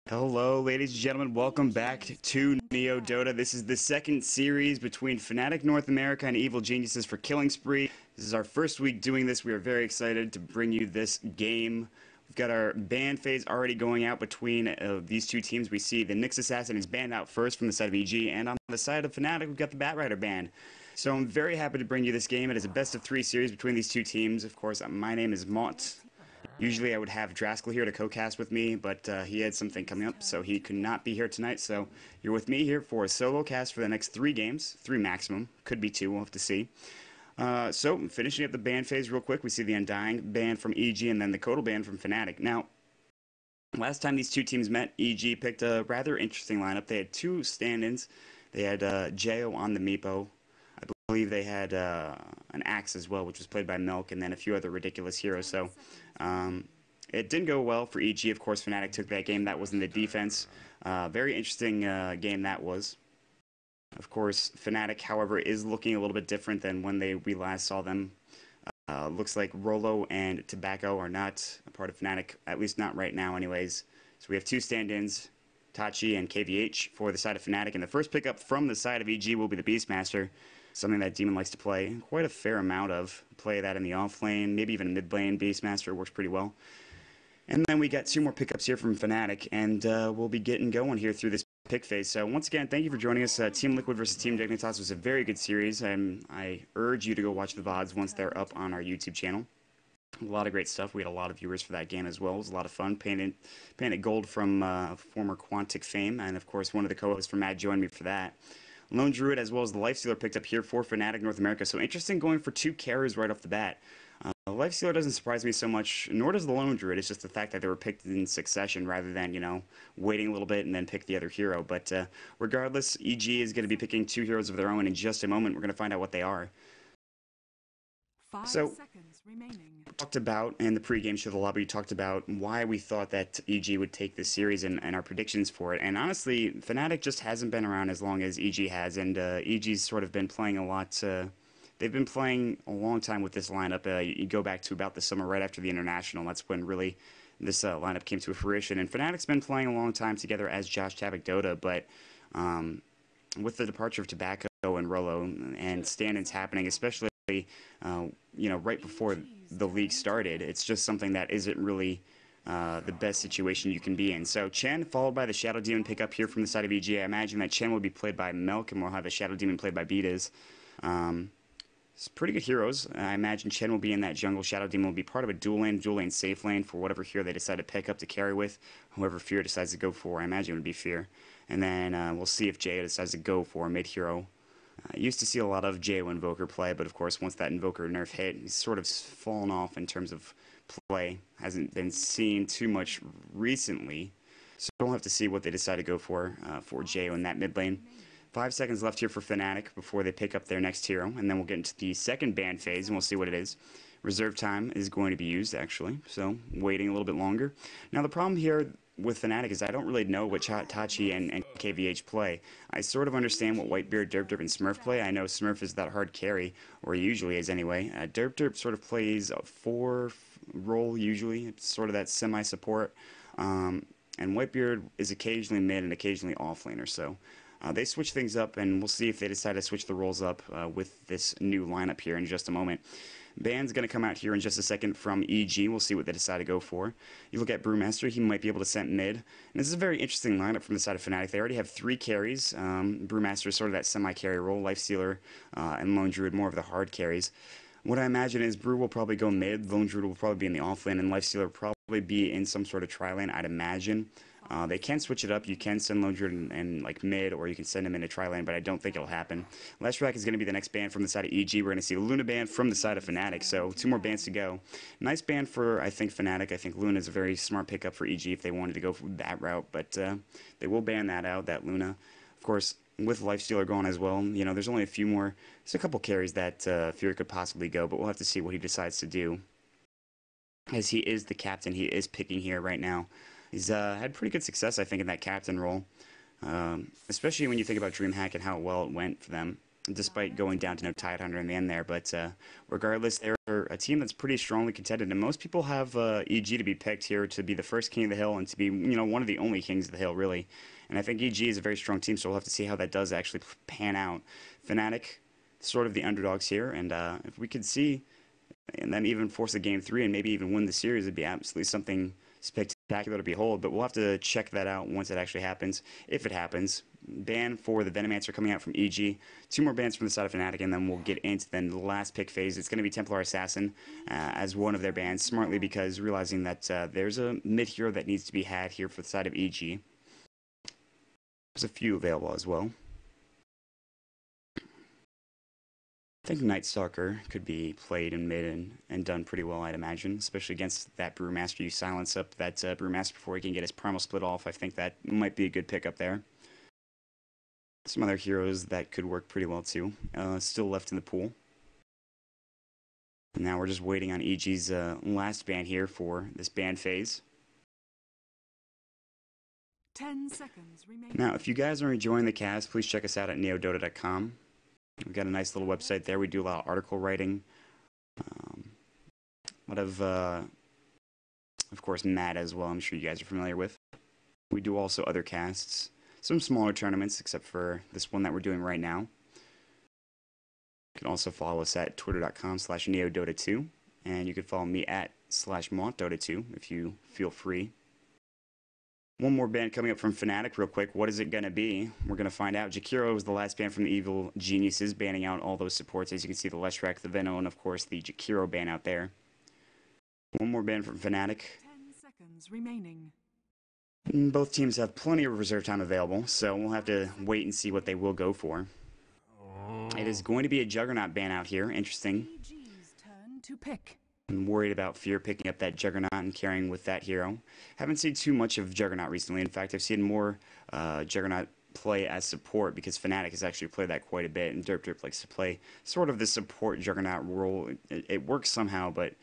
Hello, ladies and gentlemen. Welcome back to Neo Dota. This is the second series between Fnatic North America and Evil Geniuses for Killing Spree. This is our first week doing this. We are very excited to bring you this game. We've got our ban phase already going out between these two teams. We see the Nyx Assassin is banned out first from the side of EG, and on the side of Fnatic, we've got the Batrider banned. So I'm very happy to bring you this game. It is a best-of-3 series between these two teams. Of course, my name is Maut. Usually I would have Draskell here to co-cast with me, but he had something coming up, so he could not be here tonight. So you're with me here for a solo cast for the next 3 games, 3 maximum. Could be 2, we'll have to see. So finishing up the ban phase real quick, we see the Undying ban from EG and then the Kodal ban from Fnatic. Now, last time these two teams met, EG picked a rather interesting lineup. They had 2 stand-ins. They had Jo on the Meepo. I believe they had an Axe as well, which was played by Milk, and then a few other ridiculous heroes. So it didn't go well for EG. Of course, Fnatic took that game. That was in the defense. Very interesting game that was. Of course, Fnatic, however, is looking a little bit different than when we last saw them. Looks like Rolo and Tobacco are not a part of Fnatic, at least not right now anyways. So we have 2 stand-ins, Tachi and KVH for the side of Fnatic. And the first pickup from the side of EG will be the Beastmaster, something that Demon likes to play quite a fair amount of. Play that in the off lane, maybe even mid lane. Beastmaster works pretty well. And then we got 2 more pickups here from Fnatic, and we'll be getting going here through this pick phase. So once again, thank you for joining us. Team Liquid versus Team Dignitas was a very good series, and I urge you to go watch the VODs once they're up on our YouTube channel. A lot of great stuff. We had a lot of viewers for that game as well. It was a lot of fun. Painted Gold from former Quantic fame, and of course one of the co-hosts from Mad joined me for that. Lone Druid as well as the Lifestealer picked up here for Fnatic North America. So interesting going for 2 carries right off the bat. The Lifestealer doesn't surprise me so much, nor does the Lone Druid. It's just the fact that they were picked in succession rather than, you know, waiting a little bit and then pick the other hero. But regardless, EG is going to be picking 2 heroes of their own in just a moment. We're going to find out what they are. 5 so, seconds remaining. Talked about in the pregame show, the lobby talked about why we thought that EG would take this series and our predictions for it. And honestly, Fnatic just hasn't been around as long as EG has, and EG's sort of been playing a lot. They've been playing a long time with this lineup. You go back to about the summer right after the International. That's when really this lineup came to fruition. And Fnatic's been playing a long time together as Josh Tavik Dota, but with the departure of Tobacco and Rolo and stand-ins happening, especially you know, right before the league started, it's just something that isn't really the best situation you can be in. So Chen followed by the Shadow Demon pickup here from the side of EG. I imagine that Chen will be played by Milk and we'll have the Shadow Demon played by Beatas. It's pretty good heroes. I imagine Chen will be in that jungle. Shadow Demon will be part of a dual lane safe lane for whatever hero they decide to pick up to carry with. Whoever Fear decides to go for, I imagine it would be Fear. And then we'll see if Jay decides to go for a mid hero. I used to see a lot of Jo Invoker play, but of course once that Invoker nerf hit, he's sort of fallen off in terms of play. Hasn't been seen too much recently. So we'll have to see what they decide to go for Jo in that mid lane. 5 seconds left here for Fnatic before they pick up their next hero, and then we'll get into the second ban phase, and we'll see what it is. Reserve time is going to be used, actually, so waiting a little bit longer. Now, the problem here, with Fnatic is I don't really know what Tachi and KVH play. I sort of understand what Whitebeard, Derp, and Smurf play. I know Smurf is that hard carry, or he usually is anyway. Derp sort of plays a 4 role usually. It's sort of that semi-support. And Whitebeard is occasionally mid and occasionally offlaner. So they switch things up, and we'll see if they decide to switch the roles up with this new lineup here in just a moment. Ban's going to come out here in just a second from EG. We'll see what they decide to go for. You look at Brewmaster, he might be able to scent mid. And this is a very interesting lineup from the side of Fnatic. They already have 3 carries. Brewmaster is sort of that semi-carry role. Lifestealer and Lone Druid more of the hard carries. What I imagine is Brew will probably go mid, Lone Druid will probably be in the offlane, and Lifestealer will probably be in some sort of tri-lane, I'd imagine. They can switch it up. You can send Lone Druid in like mid, or you can send him into tri-lane, but I don't think it'll happen. Leshrac is going to be the next ban from the side of EG. We're going to see Luna ban from the side of Fnatic, so 2 more bans to go. Nice ban for, I think, Fnatic. I think Luna is a very smart pickup for EG if they wanted to go that route, but they will ban that out, that Luna. Of course, with Lifestealer gone as well, you know, there's only a few more. There's a couple carries that Fury could possibly go, but we'll have to see what he decides to do. As he is the captain, he is picking here right now. He's had pretty good success, I think, in that captain role. Especially when you think about DreamHack and how well it went for them, despite going down to no Tidehunter in the end there. But regardless, they're a team that's pretty strongly contended, and most people have EG to be picked here to be the first king of the hill and to be, you know, one of the only kings of the hill, really. And I think EG is a very strong team, so we'll have to see how that does actually pan out. Fnatic, sort of the underdogs here, and if we could see and then even force a game 3 and maybe even win the series, it'd be absolutely something spectacular to behold. But we'll have to check that out once it actually happens, if it happens. Ban for the Venomancer coming out from EG. 2 more bans from the side of Fnatic, and then we'll get into then the last pick phase. It's going to be Templar Assassin as one of their bans, smartly because realizing that there's a mid hero that needs to be had here for the side of EG. There's a few available as well. I think Night Stalker could be played in mid and done pretty well, I'd imagine, especially against that Brewmaster. You silence up that Brewmaster before he can get his Primal Split off. I think that might be a good pickup there. Some other heroes that could work pretty well too. Still left in the pool. Now we're just waiting on EG's last ban here for this ban phase. 10 seconds remaining. Now, if you guys are enjoying the cast, please check us out at neodota.com. We've got a nice little website there. We do a lot of article writing. A lot of course, Matt as well, I'm sure you guys are familiar with. We do also other casts. Some smaller tournaments, except for this one that we're doing right now. You can also follow us at twitter.com/neodota2. And you can follow me at /MautDota2 if you feel free. One more ban coming up from Fnatic real quick. What is it going to be? We're going to find out. Jakiro was the last ban from the Evil Geniuses, banning out all those supports. As you can see, the Leshrac, the Veno, and of course the Jakiro ban out there. One more ban from Fnatic. 10 seconds remaining. Both teams have plenty of reserve time available, so we'll have to wait and see what they will go for. It is going to be a Juggernaut ban out here. Interesting. EG's turn to pick. I'm worried about Fear picking up that Juggernaut and carrying with that hero. Haven't seen too much of Juggernaut recently. In fact, I've seen more Juggernaut play as support because Fnatic has actually played that quite a bit, and Derp likes to play sort of the support Juggernaut role. It works somehow, but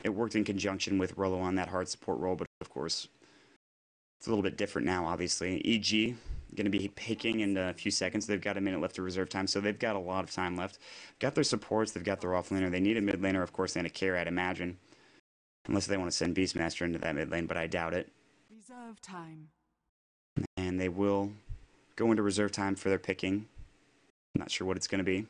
it worked in conjunction with Rolo on that hard support role, but of course, it's a little bit different now, obviously. EG going to be picking in a few seconds. They've got a minute left of reserve time, so they've got a lot of time left. Got their supports, they've got their offlaner. They need a mid laner, of course, and a carry, I'd imagine. Unless they want to send Beastmaster into that mid lane, but I doubt it. Reserve time. And they will go into reserve time for their picking. Not sure what it's going to be.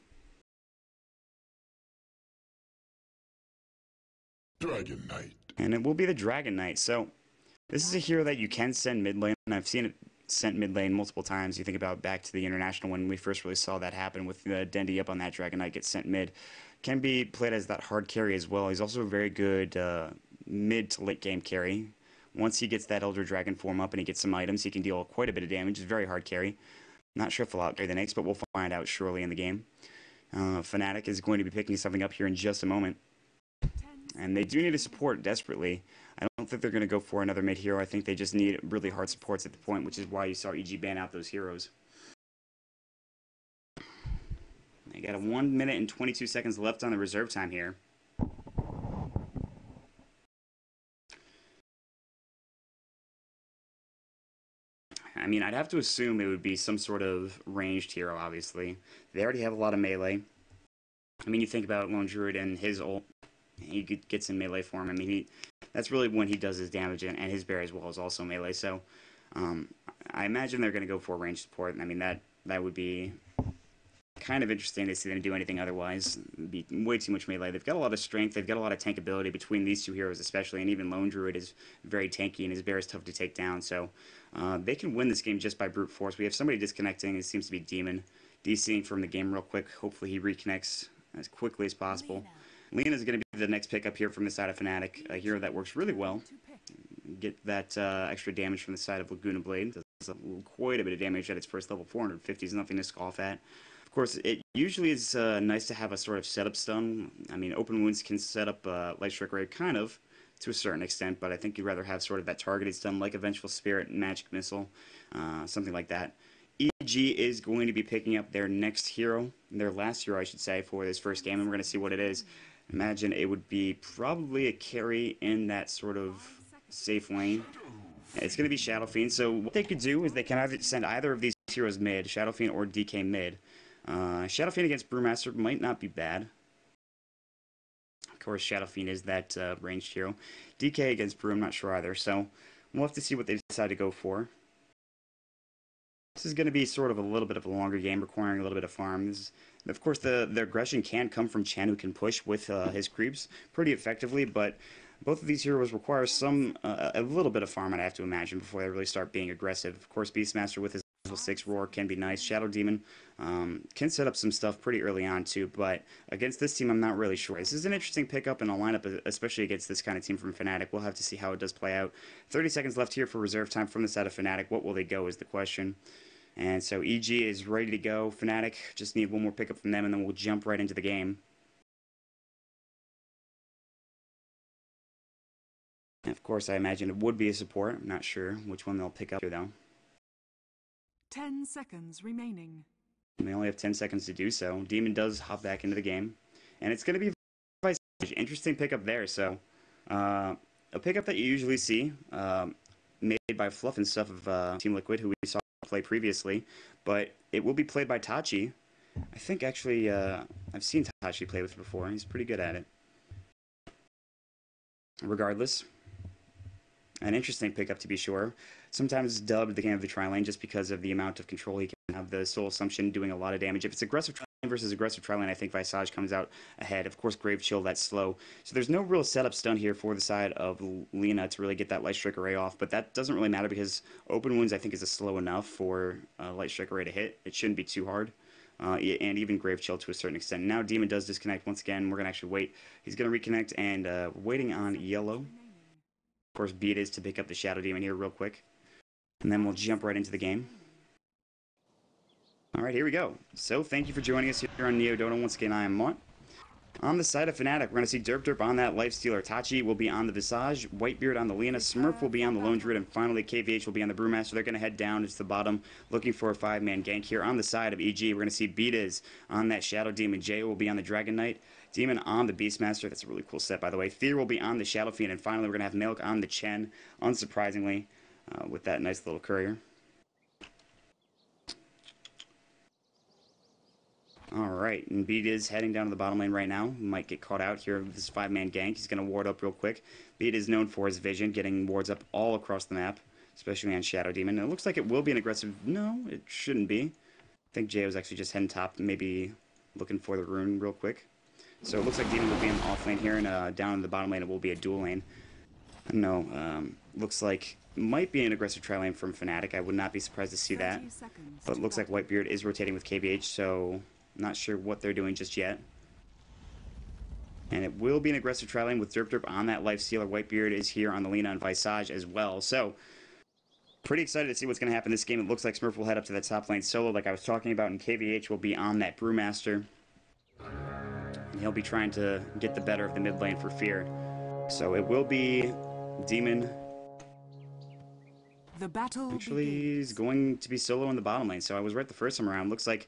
Dragon Knight. And it will be the Dragon Knight. So this is a hero that you can send mid lane, and I've seen it sent mid lane multiple times. You think about back to the International when we first really saw that happen with Dendi up on that Dragon Knight gets sent mid. Can be played as that hard carry as well. He's also a very good mid to late game carry. Once he gets that Elder Dragon form up and he gets some items, he can deal quite a bit of damage. It's very hard carry. Not sure if he'll outcarry the next, but we'll find out surely in the game. Fnatic is going to be picking something up here in just a moment. And they do need a support desperately. I don't think they're going to go for another mid hero. I think they just need really hard supports at the point, which is why you saw EG ban out those heroes. They got a 1 minute and 22 seconds left on the reserve time here. I mean, I'd have to assume it would be some sort of ranged hero, obviously. They already have a lot of melee. I mean, you think about Lone Druid and his ult, he gets in melee form. I mean, that's really when he does his damage, and his bear as well is also melee. So, I imagine they're going to go for ranged support. I mean, that would be kind of interesting to see them do anything otherwise. It'd be way too much melee. They've got a lot of strength. They've got a lot of tankability between these two heroes, especially, and even Lone Druid is very tanky, and his bear is tough to take down. So, they can win this game just by brute force. We have somebody disconnecting. It seems to be Demon. DCing from the game real quick. Hopefully he reconnects as quickly as possible. Lena is going to be the next pickup here from the side of Fnatic, a hero that works really well. Get that extra damage from the side of Laguna Blade. Does quite a bit of damage at its first level. 450 is nothing to scoff at. Of course, it usually is nice to have a sort of setup stun. I mean, open wounds can set up Light Strike Ray kind of to a certain extent, but I think you'd rather have sort of that targeted stun like a Vengeful Spirit and Magic Missile, something like that. EG is going to be picking up their next hero, their last hero, I should say, for this first game, and we're going to see what it is. Imagine it would be probably a carry in that sort of safe lane. It's going to be Shadow Fiend, so what they could do is they can either send either of these heroes mid, Shadow Fiend or DK mid. Shadow Fiend against Brewmaster might not be bad. Of course, Shadow Fiend is that ranged hero. DK against Brew, I'm not sure either, so we'll have to see what they decide to go for. This is going to be sort of a little bit of a longer game, requiring a little bit of farm. Of course, the aggression can come from Chen, who can push with his creeps pretty effectively, but both of these heroes require a little bit of farm, I'd have to imagine, before they really start being aggressive. Of course, Beastmaster with his level 6 roar can be nice. Shadow Demon can set up some stuff pretty early on too, but against this team, I'm not really sure. This is an interesting pickup in a lineup, especially against this kind of team from Fnatic. We'll have to see how it does play out. 30 seconds left here for reserve time from the side of Fnatic. What will they go is the question. And so EG is ready to go. Fnatic just need one more pickup from them, and then we'll jump right into the game. And of course, I imagine it would be a support. I'm not sure which one they'll pick up here, though. 10 seconds remaining. And they only have 10 seconds to do so. Demon does hop back into the game. And it's going to be an interesting pickup there. So, a pickup that you usually see, made by Fluff and stuff of Team Liquid, who we saw play previously, but it will be played by Tachi. I think actually I've seen Tachi play with it before. He's pretty good at it. Regardless, an interesting pickup to be sure. Sometimes dubbed the Game of the Tri-Lane just because of the amount of control he can have. The Soul Assumption doing a lot of damage. If it's aggressive Tri-Lane versus aggressive Tri-Lane, I think Visage comes out ahead. Of course, Grave Chill, that's slow. So there's no real setup stun here for the side of Lena to really get that Light Strike Array off, but that doesn't really matter because Open Wounds, I think, is slow enough for Light Strike Array to hit. It shouldn't be too hard. And even Grave Chill to a certain extent. Now Demon does disconnect once again. We're going to actually wait. He's going to reconnect, and we're waiting on Yellow. Of course, beat is to pick up the Shadow Demon here real quick. And then we'll jump right into the game. Alright, here we go. So, thank you for joining us here on Neo Dota. Once again, I am Maut. On the side of Fnatic, we're going to see Derp on that Lifestealer. Tachi will be on the Visage, Whitebeard on the Lena, Smurf will be on the Lone Druid, and finally KVH will be on the Brewmaster. They're going to head down into the bottom, looking for a 5-man gank here. On the side of EG, we're going to see Beatiz on that Shadow Demon. Jay will be on the Dragon Knight. Demon on the Beastmaster. That's a really cool set, by the way. Fear will be on the Shadow Fiend, and finally we're going to have Milk on the Chen, unsurprisingly, with that nice little courier. Alright, and Beat is heading down to the bottom lane right now. He might get caught out here with this 5-man gank. He's going to ward up real quick. Beat is known for his vision, getting wards up all across the map, especially on Shadow Demon. And it looks like it will be an aggressive... No, it shouldn't be. I think Jay was actually just heading top, maybe looking for the rune real quick. So it looks like Demon will be in the off lane here, and down in the bottom lane it will be a dual lane. No, looks like might be an aggressive tri lane from Fnatic. I would not be surprised to see that. But it looks like Whitebeard is rotating with KVH, so not sure what they're doing just yet. And it will be an aggressive tri lane with Derp on that Lifestealer. Whitebeard is here on the Lena and Visage as well. So pretty excited to see what's going to happen in this game. It looks like Smurf will head up to that top lane solo like I was talking about, and KVH will be on that Brewmaster. And he'll be trying to get the better of the mid lane for Fear. So it will be Demon. The battle actually begins. is going to be solo in the bottom lane. So I was right the first time around. Looks like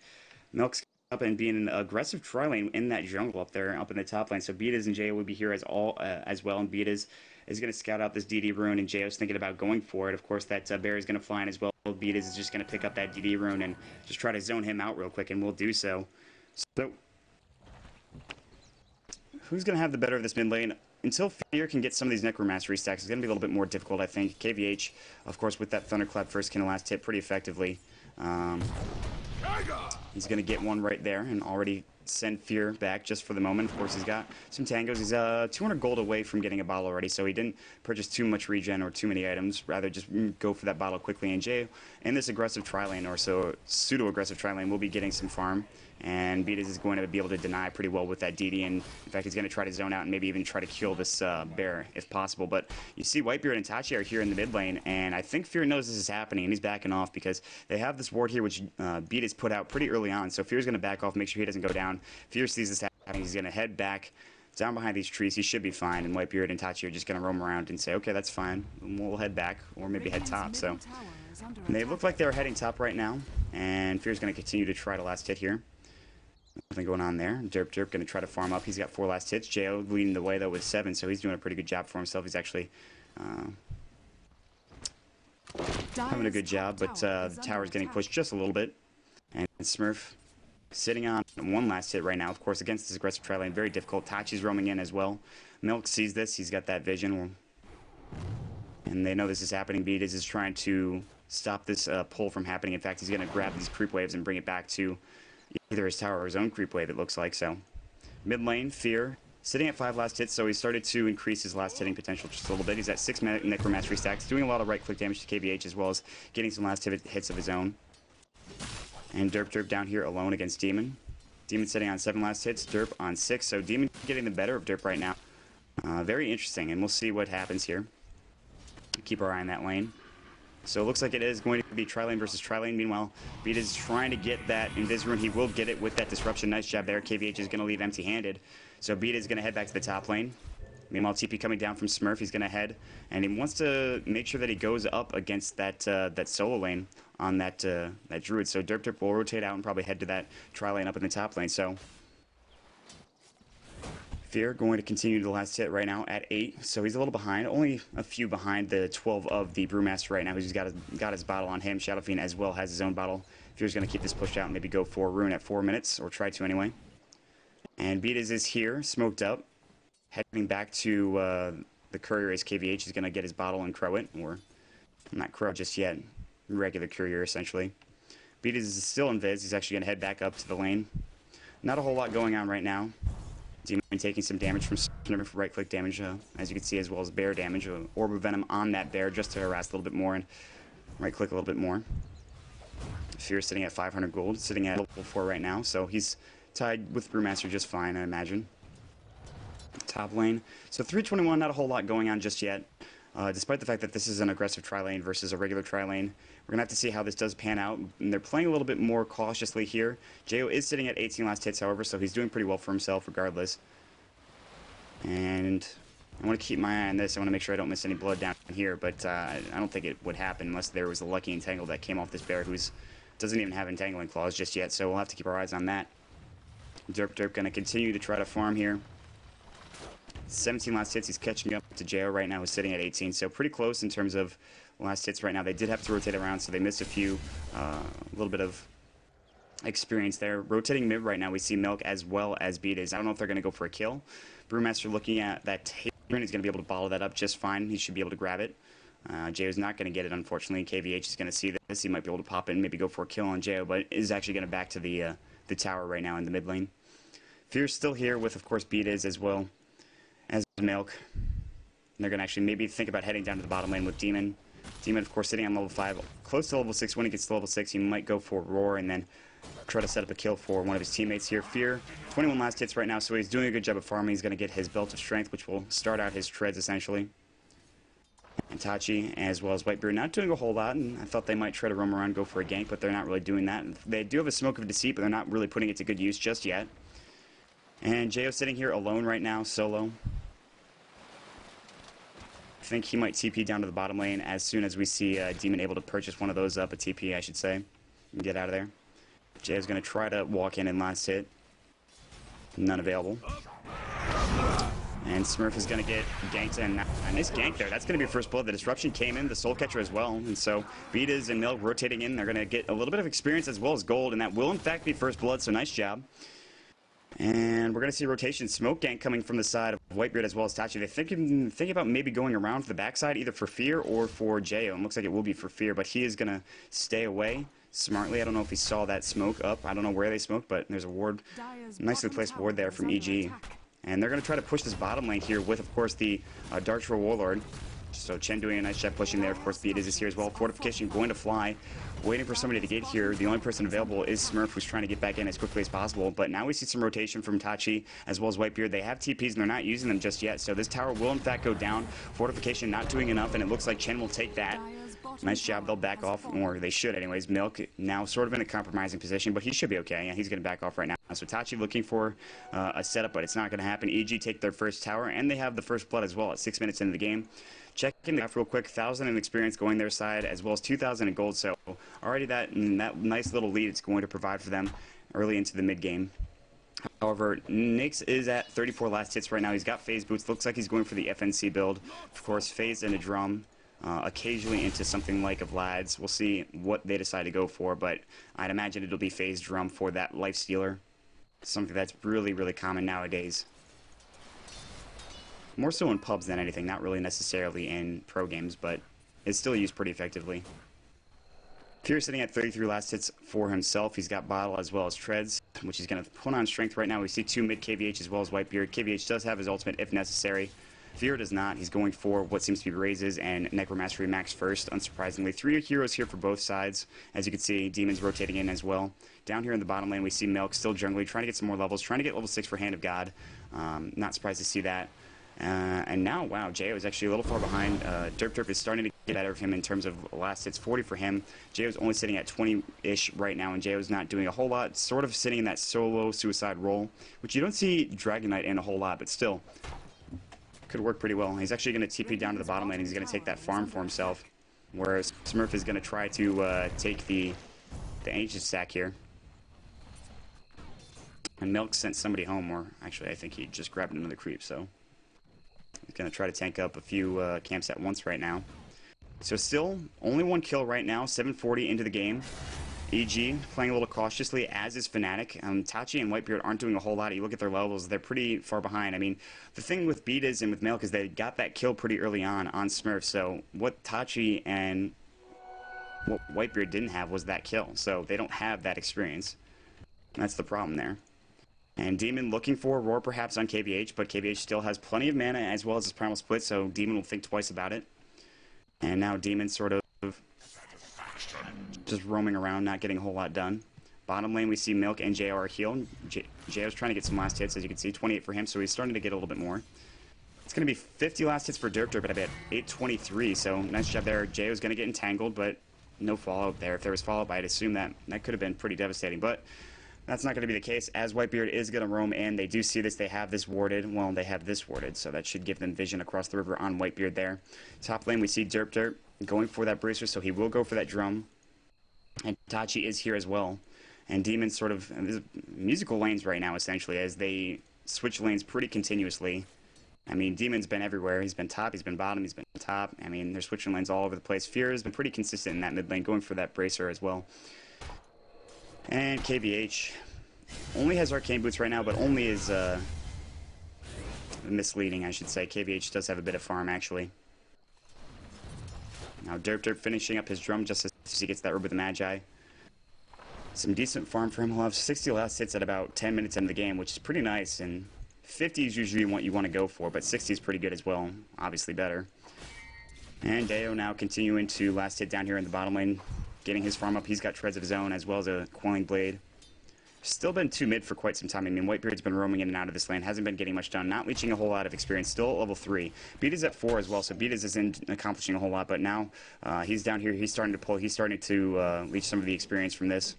Milk's and being an aggressive tri lane in that jungle up there, up in the top lane. So Betas and Jo will be here as well, and Betas is going to scout out this DD rune, and Jo's thinking about going for it. Of course, that bear is going to fly in as well. Betas is just going to pick up that DD rune and just try to zone him out real quick, and we'll do so. So, who's going to have the better of this mid lane? Until Fear can get some of these Necromancer stacks, it's going to be a little bit more difficult, I think. KVH, of course, with that Thunderclap first can last hit pretty effectively. He's going to get one right there and already send Fear back just for the moment. Of course, he's got some tangos. He's 200 gold away from getting a bottle already, so he didn't purchase too much regen or too many items. Rather, just go for that bottle quickly. And Jay, in this aggressive tri-lane, or so pseudo-aggressive tri-lane, will be getting some farm. And Beatus is going to be able to deny pretty well with that DD, and in fact, he's going to try to zone out and maybe even try to kill this bear if possible. But you see Whitebeard and Tachi are here in the mid lane, and I think Fear knows this is happening, and he's backing off because they have this ward here, which Beatus put out pretty early on. So Fear's going to back off, make sure he doesn't go down. Fear sees this happening, he's going to head back down behind these trees. He should be fine, and Whitebeard and Tachi are just going to roam around and say, okay, that's fine, we'll head back, or maybe head top. So they look like they're heading top right now, and Fear's going to continue to try to last hit here. Nothing going on there. Derp going to try to farm up. He's got 4 last hits. Jo leading the way, though, with 7, so he's doing a pretty good job for himself. He's actually having a good job, but the tower's getting pushed just a little bit. And Smurf sitting on 1 last hit right now. Of course, against this aggressive tri lane, very difficult. Tachi's roaming in as well. Milk sees this. He's got that vision. And they know this is happening. Beatus is trying to stop this pull from happening. In fact, he's going to grab these creep waves and bring it back to either his tower or his own creep wave, it looks like. So mid lane, Fear sitting at 5 last hits, so he started to increase his last hitting potential just a little bit. He's at 6 Necromancer stacks, doing a lot of right click damage to KVH as well as getting some last hits of his own. And Derp down here alone against Demon. Demon sitting on 7 last hits, Derp on 6, so Demon getting the better of Derp right now. Very interesting, and we'll see what happens here. Keep our eye on that lane. So it looks like it is going to be tri-lane versus tri-lane. Meanwhile, Beat is trying to get that Invis rune. He will get it with that disruption. Nice job there. KVH is going to leave empty-handed. So Beat is going to head back to the top lane. Meanwhile, TP coming down from Smurf. He's going to head, and he wants to make sure that he goes up against that that solo lane on that that Druid. So Derp will rotate out and probably head to that tri-lane up in the top lane. So Fear going to continue the last hit right now at 8, so he's a little behind, only a few behind the 12 of the Brewmaster right now. He's got his bottle on him. Shadow Fiend as well has his own bottle. Fear's going to keep this pushed out and maybe go for Rune at 4 minutes, or try to anyway. And Beatus is here, smoked up, heading back to the courier as KVH. He's going to get his bottle and crow it, or not crow just yet, regular courier essentially. Beatus is still in Viz. He's actually going to head back up to the lane. Not a whole lot going on right now. Demon taking some damage from right-click damage, as you can see, as well as bear damage. Orb of Venom on that bear just to harass a little bit more and right-click a little bit more. Fear sitting at 500 gold, sitting at level 4 right now, so he's tied with Brewmaster just fine, I imagine. Top lane. So 321, not a whole lot going on just yet. Despite the fact that this is an aggressive tri-lane versus a regular tri-lane, we're going to have to see how this does pan out. And they're playing a little bit more cautiously here. Jo is sitting at 18 last hits, however, so he's doing pretty well for himself regardless. And I want to keep my eye on this. I want to make sure I don't miss any blood down here, but I don't think it would happen unless there was a lucky entangle that came off this bear who doesn't even have entangling claws just yet, so we'll have to keep our eyes on that. Derp going to continue to try to farm here. 17 last hits. He's catching up to Jo right now, who's sitting at 18, so pretty close in terms of last hits right now. They did have to rotate around, so they missed a few, a little bit of experience there. Rotating mid right now, we see Milk as well as Beatus. I don't know if they're going to go for a kill. Brewmaster looking at that tape, he's going to be able to bottle that up just fine. He should be able to grab it. Jo's not going to get it, unfortunately. KVH is going to see this. He might be able to pop in, maybe go for a kill on Jo, but is actually going to back to the tower right now in the mid lane. Fear's still here with, of course, Beatus as well as Milk. And they're going to actually maybe think about heading down to the bottom lane with Demon. Demon, of course, sitting on level 5, close to level 6. When he gets to level 6, he might go for Roar and then try to set up a kill for one of his teammates here. Fear, 21 last hits right now, so he's doing a good job of farming. He's going to get his Belt of Strength, which will start out his treads, essentially. And Tachi, as well as Whitebeard, not doing a whole lot, and I thought they might try to roam around, go for a gank, but they're not really doing that. They do have a Smoke of Deceit, but they're not really putting it to good use just yet. And Jo sitting here alone right now, solo. I think he might TP down to the bottom lane as soon as we see Demon able to purchase one of those up, a TP, I should say, and get out of there. Jay is going to try to walk in and last hit. None available. And Smurf is going to get ganked, and a nice gank there. That's going to be first blood. The disruption came in, the soul catcher as well. And so Betas and Milk rotating in. They're going to get a little bit of experience as well as gold, and that will in fact be first blood, so nice job. And we're going to see rotation smoke gank coming from the side of Whitebeard as well as Tachi. They're thinking about maybe going around to the backside, either for Fear or for Jayo. It looks like it will be for Fear, but he is going to stay away smartly. I don't know if he saw that smoke up. I don't know where they smoked, but there's a ward, nicely placed ward there from EG. And they're going to try to push this bottom lane here with, of course, the Dark Troll Warlord. So Chen doing a nice job pushing there. Of course, Beatas is here as well. Fortification going to fly. Waiting for somebody to get here. The only person available is Smurf, who's trying to get back in as quickly as possible. But now we see some rotation from Tachi as well as Whitebeard. They have TPs and they're not using them just yet. So this tower will in fact go down. Fortification not doing enough, and it looks like Chen will take that. Nice job. They'll back off, or they should anyways. Milk now sort of in a compromising position, but he should be okay. Yeah, he's going to back off right now. So Tachi looking for a setup, but it's not going to happen. EG take their first tower, and they have the first blood as well at 6 minutes into the game. Checking the real quick, 1,000 in experience going their side, as well as 2,000 in gold. So already that nice little lead it's going to provide for them early into the mid game. However, Nyx is at 34 last hits right now. He's got phase boots. Looks like he's going for the FNC build. Of course, phase and a drum. Occasionally into something like a Vlad's. We'll see what they decide to go for, but I'd imagine it'll be phase drum for that life stealer. Something that's really, really common nowadays. More so in pubs than anything, not really necessarily in pro games, but it's still used pretty effectively. Fear sitting at 33 last hits for himself. He's got Bottle as well as Treads, which he's going to put on strength right now. We see 2 mid KVH as well as Whitebeard. KVH does have his ultimate if necessary. Fear does not. He's going for what seems to be raises and Necromastery max first, unsurprisingly. 3 heroes here for both sides. As you can see, Demons rotating in as well. Down here in the bottom lane, we see Milk still jungling, trying to get some more levels, trying to get level 6 for Hand of God. Not surprised to see that. And now, wow, Jayo is actually a little far behind. Derp is starting to get better of him in terms of last hits, 40 for him. Jayo's only sitting at 20-ish right now, and Jayo's not doing a whole lot, sort of sitting in that solo suicide role, which you don't see Dragon Knight in a whole lot, but still. Could work pretty well. He's actually going to TP down to the bottom lane. He's going to take that farm for himself, whereas Smurf is going to try to take the ancient stack here. And Milk sent somebody home, or actually I think he just grabbed another creep, so he's going to try to tank up a few camps at once right now. So still only 1 kill right now, 7:40 into the game. EG playing a little cautiously, as is Fnatic. Tachi and Whitebeard aren't doing a whole lot. You look at their levels, they're pretty far behind. I mean, the thing with Betas and with Milk is they got that kill pretty early on Smurf, so what Tachi and what Whitebeard didn't have was that kill, so they don't have that experience. That's the problem there. And Demon looking for a roar perhaps on KVH, but KVH still has plenty of mana as well as his primal split, so Demon will think twice about it. And now Demon sort of just roaming around, not getting a whole lot done. Bottom lane, we see Milk and JR heal. JR's trying to get some last hits, as you can see, 28 for him, so he's starting to get a little bit more. It's going to be 50 last hits for Derp, but I bet 823, so nice job there. JR's going to get entangled, but no fallout there. If there was fallout, I'd assume that could have been pretty devastating, but that's not going to be the case, as Whitebeard is going to roam in. They do see this. They have this warded. Well, they have this warded, so that should give them vision across the river on Whitebeard there. Top lane, we see Derp going for that bracer, so he will go for that drum. And Tachi is here as well. And Demon sort of musical lanes right now, essentially, as they switch lanes pretty continuously. I mean, Demon's been everywhere. He's been top, he's been bottom, he's been top. I mean, they're switching lanes all over the place. Fear has been pretty consistent in that mid lane, going for that bracer as well. And KVH only has Arcane Boots right now, but only is misleading, I should say. KVH does have a bit of farm, actually. Now Derp finishing up his drum just as he gets that Herb with the Magi. Some decent farm for him. He'll have 60 last hits at about 10 minutes into the game, which is pretty nice. And 50 is usually what you want to go for, but 60 is pretty good as well. Obviously better. And Deo now continuing to last hit down here in the bottom lane, getting his farm up. He's got treads of his own as well as a Quelling Blade. Still been 2 mid for quite some time. I mean, Whitebeard's been roaming in and out of this lane, hasn't been getting much done, not reaching a whole lot of experience, still at level 3. Beata's at 4 as well, so Beata's isn't accomplishing a whole lot, but now he's down here, he's starting to pull, he's starting to reach some of the experience from this.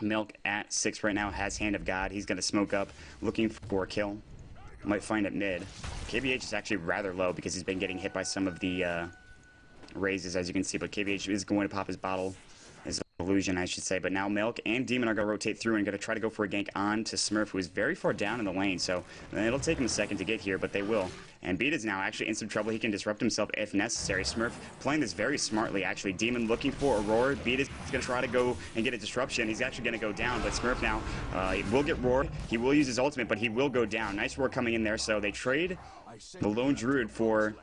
Milk at 6 right now, has Hand of God, he's going to smoke up, looking for a kill. Might find it mid. KVH is actually rather low because he's been getting hit by some of the raises, as you can see, but KVH is going to pop his bottle as illusion, I should say. But now Milk and Demon are going to rotate through and going to try to go for a gank on to Smurf, who is very far down in the lane. So it'll take him a second to get here, but they will. And Beat is now actually in some trouble. He can disrupt himself if necessary. Smurf playing this very smartly, actually. Demon looking for Aurora. Beat is going to try to go and get a disruption. He's actually going to go down, but Smurf now he will get roared. He will use his ultimate, but he will go down. Nice roar coming in there. So they trade the Lone Druid for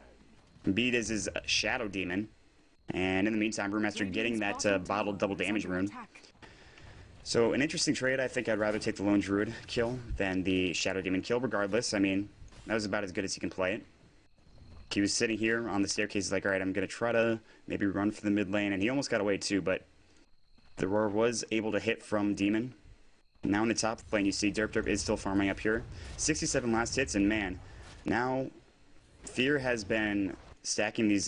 Beat as his Shadow Demon. And in the meantime, Brewmaster getting that bottled double damage rune. So an interesting trade. I think I'd rather take the Lone Druid kill than the Shadow Demon kill regardless. I mean, that was about as good as he can play it. He was sitting here on the staircase like, alright, I'm going to try to maybe run for the mid lane. And he almost got away too, but the roar was able to hit from Demon. Now in the top lane, you see Derp is still farming up here. 67 last hits, and man, now Fear has been stacking these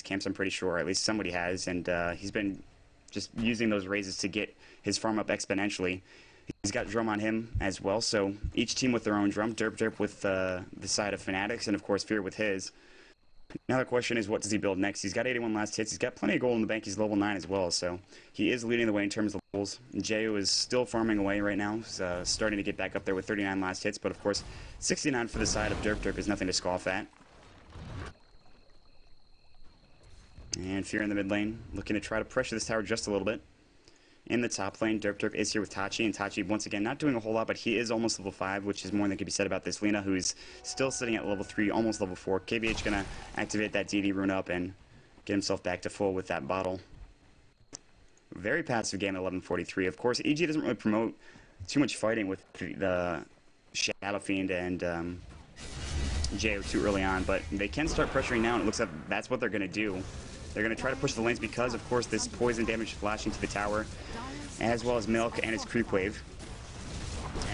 camps, I'm pretty sure. At least somebody has, and he's been just using those raises to get his farm up exponentially. He's got Drum on him as well, so each team with their own Drum. Derp with the side of Fanatics, and of course Fear with his. Now the question is, what does he build next? He's got 81 last hits. He's got plenty of gold in the bank. He's level 9 as well, so he is leading the way in terms of levels. Jayo is still farming away right now. He's starting to get back up there with 39 last hits, but of course 69 for the side of Derp is nothing to scoff at. And Fear in the mid lane, looking to try to pressure this tower just a little bit. In the top lane, Derp is here with Tachi, and Tachi, once again, not doing a whole lot, but he is almost level 5, which is more than can be said about this Lina, who's still sitting at level 3, almost level 4. KBH going to activate that DD rune up and get himself back to full with that bottle. Very passive game at 11:43. Of course, EG doesn't really promote too much fighting with the Shadow Fiend and Jayo too early on, but they can start pressuring now, and it looks like that's what they're going to do. They're going to try to push the lanes because, of course, this poison damage flashing to the tower, as well as Milk and his creep wave.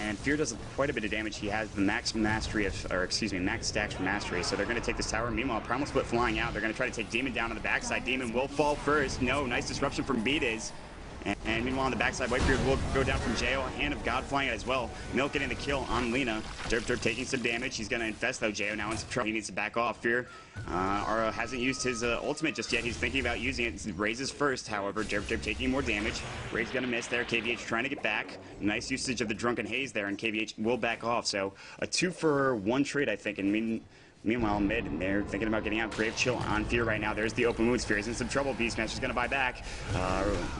And Fear does quite a bit of damage. He has the max mastery of, or excuse me, max stacks for mastery. So they're going to take this tower. Meanwhile, Primal Split flying out. They're going to try to take Demon down on the backside. Demon will fall first. No, nice disruption from Beatiz. And meanwhile, on the backside, Whitebeard will go down from Jayo. Hand of God flying out as well. Milk getting the kill on Lina. Derp taking some damage. He's going to infest, though. Jayo now in some trouble. He needs to back off. Fear hasn't used his ultimate just yet. He's thinking about using it. Raises first, however. Derp taking more damage. Rage's going to miss there. KVH trying to get back. Nice usage of the Drunken Haze there, and KVH will back off. So a 2-for-1 trade, I think. And meanwhile, mid, they're thinking about getting out. Grave Chill on Fear right now. There's the open wound. Fear is in some trouble. Beastmaster's going to buy back.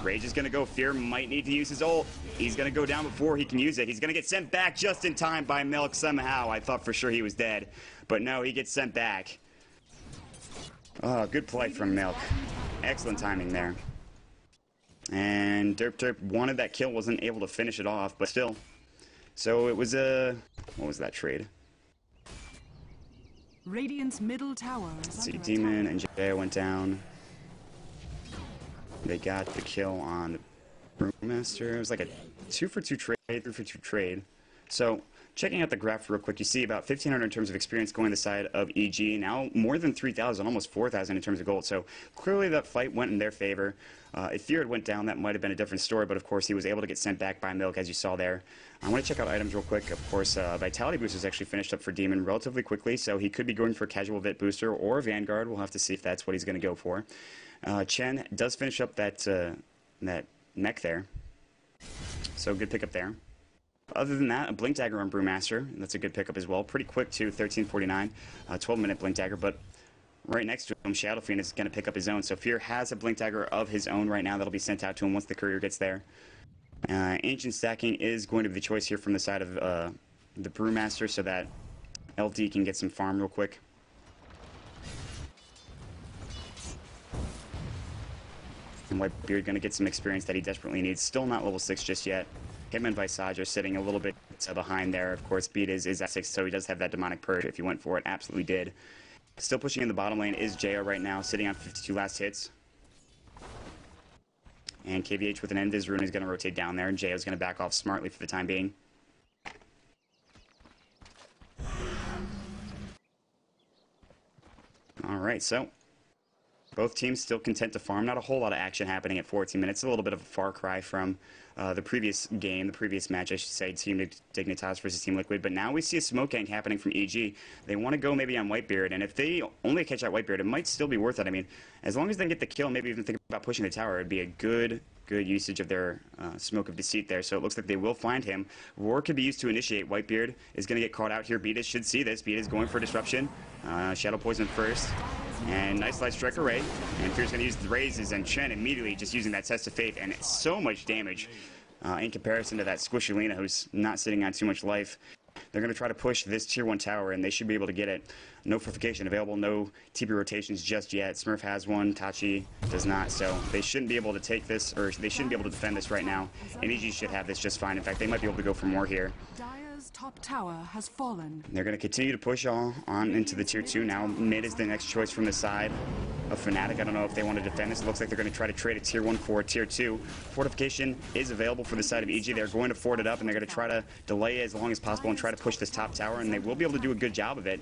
Rage is going to go. Fear might need to use his ult. He's going to go down before he can use it. He's going to get sent back just in time by Milk somehow. I thought for sure he was dead. But no, he gets sent back. Oh, good play from Milk. Excellent timing there. And Derp wanted that kill. Wasn't able to finish it off, but still. So it was a... what was that trade? Radiant's middle tower is Let's see, under Demon attack. and Jayo went down. They got the kill on the Brewmaster. It was like a 2-for-2 trade, 3-for-2 trade. So, checking out the graph real quick, you see about 1,500 in terms of experience going the side of EG. Now more than 3,000, almost 4,000 in terms of gold. So clearly that fight went in their favor. If Fear had went down, that might have been a different story, but of course he was able to get sent back by Milk, as you saw there. I want to check out items real quick. Of course, Vitality Boost is actually finished up for Demon relatively quickly, so he could be going for a Casual Vit Booster or Vanguard. We'll have to see if that's what he's going to go for. Chen does finish up that mech there, so good pickup there. Other than that, a Blink Dagger on Brewmaster. That's a good pickup as well. Pretty quick too, 13:49, 12-minute Blink Dagger, but right next to him, Shadow Fiend is going to pick up his own. So Fear has a Blink Dagger of his own right now that'll be sent out to him once the courier gets there. Ancient stacking is going to be the choice here from the side of the Brewmaster so that LD can get some farm real quick. And Whitebeard going to get some experience that he desperately needs. Still not level 6 just yet. Him and Visage are sitting a little bit behind there. Of course, Beat is at 6, so he does have that Demonic Purge if he went for it. Absolutely did. Still pushing in the bottom lane is Jayo right now, sitting on 52 last hits. And KVH with an Enviz rune is going to rotate down there, and Jayo's going to back off smartly for the time being. Alright, so both teams still content to farm. Not a whole lot of action happening at 14 minutes. A little bit of a far cry from the previous game, the previous match, I should say, Team Dignitas versus Team Liquid. But now we see a smoke gank happening from EG. They want to go maybe on Whitebeard, and if they only catch out Whitebeard, it might still be worth it. I mean, as long as they get the kill, maybe even think about pushing the tower, it'd be a good good usage of their Smoke of Deceit there, so it looks like they will find him. Roar could be used to initiate. Whitebeard is going to get caught out here. Beatus should see this. Beatus going for disruption. Shadow Poison first. And nice light strike array. And Fear's going to use the raises, and Chen immediately just using that Test of Faith, and it's so much damage in comparison to that Squishy Lina, who's not sitting on too much life. They're going to try to push this tier 1 tower, and they should be able to get it. No fortification available, no TP rotations just yet. Smurf has one, Tachi does not, so they shouldn't be able to take this, or they shouldn't be able to defend this right now. And EG should have this just fine. In fact, they might be able to go for more here. Dire's top tower has fallen. They're going to continue to push on into the tier 2 now. Mid is the next choice from the side of Fnatic. I don't know if they want to defend this. It looks like they're going to try to trade a tier 1 for a tier 2. Fortification is available for the side of EG. They're going to fort it up, and they're going to try to delay it as long as possible and try to push this top tower, and they will be able to do a good job of it.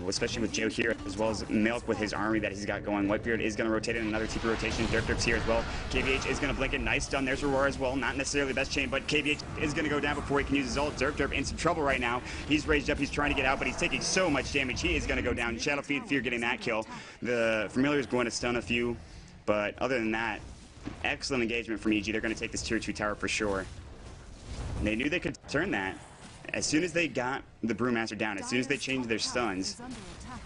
Especially with Joe here, as well as Milk with his army that he's got going. Whitebeard is going to rotate in another TP rotation. Derp's here as well. KVH is going to blink it. Nice stun. There's Aurora as well. Not necessarily the best chain, but KVH is going to go down before he can use his ult. Derp in some trouble right now. He's raised up. He's trying to get out, but he's taking so much damage. He is going to go down. Shadow Fiend Fear getting that kill. The Familiar is going to stun a few, but other than that, excellent engagement from EG. They're going to take this tier 2 tower for sure. And they knew they could turn that. As soon as they got the Brewmaster down, as soon as they changed their stuns,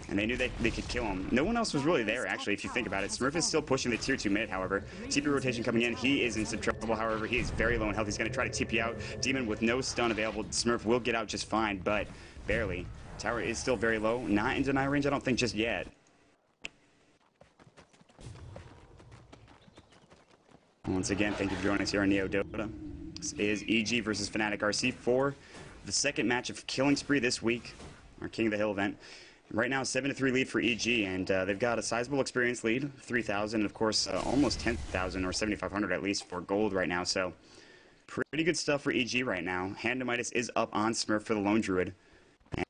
and they knew they could kill him. No one else was really there, actually, if you think about it. Smurf is still pushing the tier 2 mid, however. TP rotation coming in. He is in some trouble, however. He is very low in health. He's going to try to TP out. Demon with no stun available. Smurf will get out just fine, but barely. Tower is still very low. Not in deny range, I don't think, just yet. Once again, thank you for joining us here on Neo Dota. This is EG versus Fnatic RC4. The second match of Killing Spree this week, our King of the Hill event. Right now, 7-3 lead for EG, and they've got a sizable experience lead, 3,000, and of course, almost 10,000 or 7,500 at least for gold right now. So, pretty good stuff for EG right now. Handamitis is up on Smurf for the Lone Druid,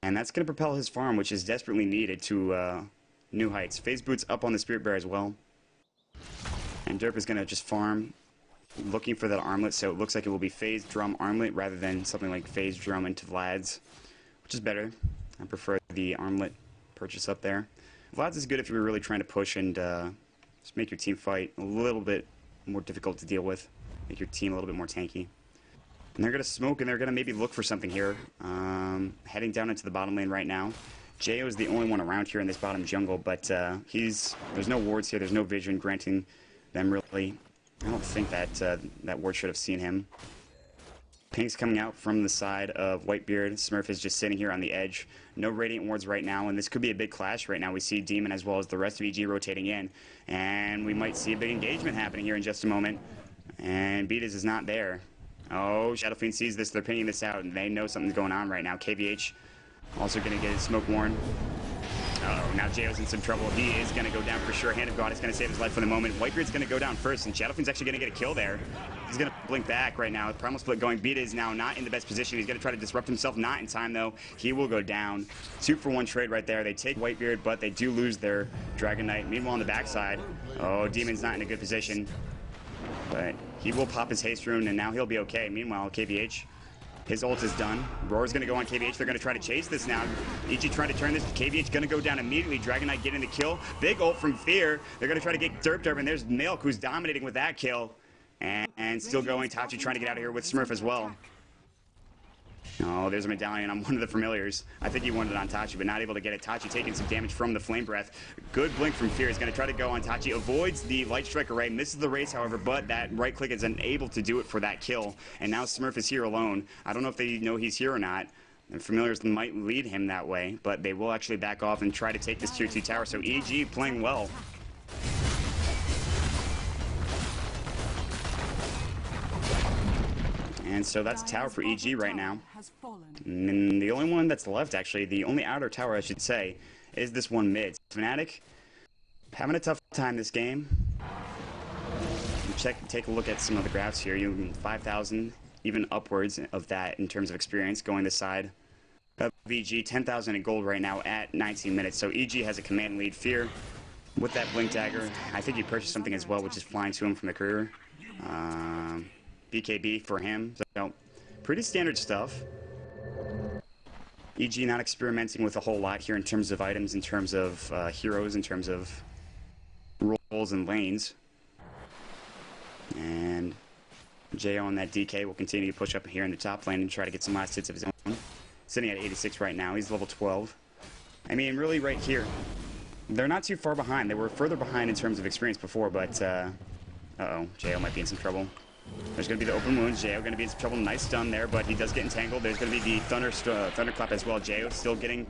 and that's going to propel his farm, which is desperately needed, to new heights. Phase Boots up on the Spirit Bear as well, and Derp is going to just farm, looking for that armlet, so it looks like it will be Phase Drum Armlet rather than something like Phase Drum into Vlad's, which is better. I prefer the armlet purchase up there. Vlad's is good if you're really trying to push and just make your team fight a little bit more difficult to deal with, make your team a little bit more tanky. And they're going to smoke, and they're going to maybe look for something here. Heading down into the bottom lane right now. Jo is the only one around here in this bottom jungle, but there's no wards here, there's no vision granting them really. I don't think that that ward should have seen him. Pink's coming out from the side of Whitebeard. Smurf is just sitting here on the edge. No Radiant wards right now, and this could be a big clash right now. We see Demon as well as the rest of EG rotating in, and we might see a big engagement happening here in just a moment. And Beatus is not there. Oh, Shadow Fiend sees this. They're pinging this out, and they know something's going on right now. KVH also going to get his smoke worn. Uh-oh, now Jo's in some trouble. He is going to go down for sure. Hand of God is going to save his life for the moment. Whitebeard's going to go down first, and Shadow Fiend's actually going to get a kill there. He's going to blink back right now. Primal Split going. Beat is now not in the best position. He's going to try to disrupt himself. Not in time, though. He will go down. 2-for-1 trade right there. They take Whitebeard, but they do lose their Dragon Knight. Meanwhile, on the backside, oh, Demon's not in a good position. But he will pop his haste rune, and now he'll be okay. Meanwhile, KVH, his ult is done. Roar's going to go on KVH. They're going to try to chase this now. EG trying to turn this. KVH going to go down immediately. Dragon Knight getting the kill. Big ult from Fear. They're going to try to get Derp, and there's Milk, who's dominating with that kill. And still going. Tachi trying to get out of here with Smurf as well. Oh, there's a medallion on one of the familiars. I think he wanted it on Tachi, but not able to get it. Tachi taking some damage from the Flame Breath. Good blink from Fear. He's going to try to go on Tachi. Avoids the Light Strike array. Misses the race, however, but that right click is unable to do it for that kill. And now Smurf is here alone. I don't know if they know he's here or not. The familiars might lead him that way, but they will actually back off and try to take this tier 2 tower. So EG playing well. And so that's a tower for EG right now. And the only one that's left, actually, the only outer tower, I should say, is this one mid. Fnatic having a tough time this game. Take a look at some of the graphs here. 5,000, even upwards of that in terms of experience going the side of EG. 10,000 in gold right now at 19 minutes. So EG has a command lead. Fear with that Blink Dagger. I think he purchased something as well, which is flying to him from the career. BKB for him, so pretty standard stuff. EG not experimenting with a whole lot here in terms of items, in terms of heroes, in terms of roles and lanes. And Jo on that DK will continue to push up here in the top lane and try to get some last hits of his own. Sitting at 86 right now. He's level 12. I mean, really right here. They're not too far behind. They were further behind in terms of experience before, but, uh-oh. Jo might be in some trouble. There's going to be the open wounds. Jo going to be in some trouble. Nice stun there, but he does get entangled. There's going to be the thunderclap as well. Jo still getting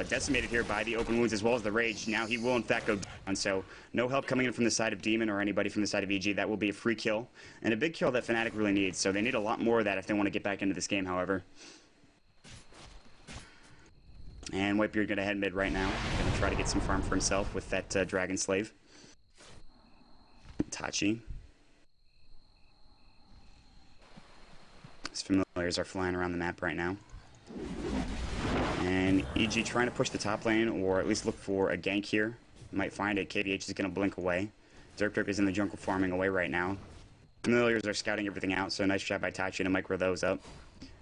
decimated here by the open wounds as well as the rage. Now he will, in fact, go down. So no help coming in from the side of Demon or anybody from the side of EG. That will be a free kill and a big kill that Fnatic really needs. So they need a lot more of that if they want to get back into this game, however. And Whitebeard going to head mid right now. Going to try to get some farm for himself with that Dragon Slave. Tachi. His familiars are flying around the map right now. And EG trying to push the top lane or at least look for a gank here. Might find it. KVH is going to blink away. Derp is in the jungle farming away right now. Familiars are scouting everything out, so nice job by Tachi to micro those up.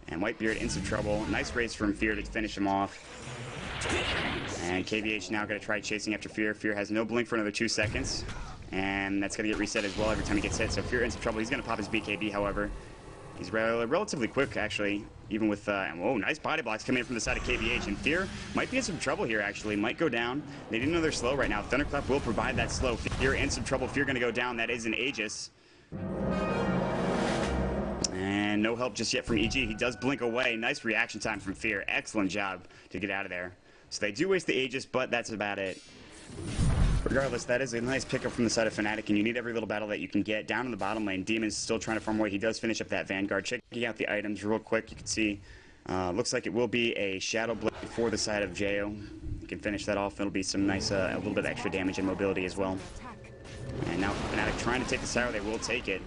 And Whitebeard in some trouble. Nice race from Fear to finish him off. And KVH now going to try chasing after Fear. Fear has no blink for another 2 seconds. And that's going to get reset as well every time he gets hit. So Fear in some trouble. He's going to pop his BKB, however. He's relatively quick, actually, even with, oh, nice body blocks coming in from the side of KVH. And Fear might be in some trouble here, actually. Might go down. They didn't know they're slow right now. Thunderclap will provide that slow. Fear in some trouble. Fear going to go down. That is an Aegis. And no help just yet from EG. He does blink away. Nice reaction time from Fear. Excellent job to get out of there. So they do waste the Aegis, but that's about it. Regardless, that is a nice pickup from the side of Fnatic, and you need every little battle that you can get. Down in the bottom lane, Demon's still trying to farm away. He does finish up that Vanguard. Checking out the items real quick, you can see, looks like it will be a Shadow Blade for the side of Jo. You can finish that off. It'll be some nice, a little bit of extra damage and mobility as well. And now Fnatic trying to take the Syro. They will take it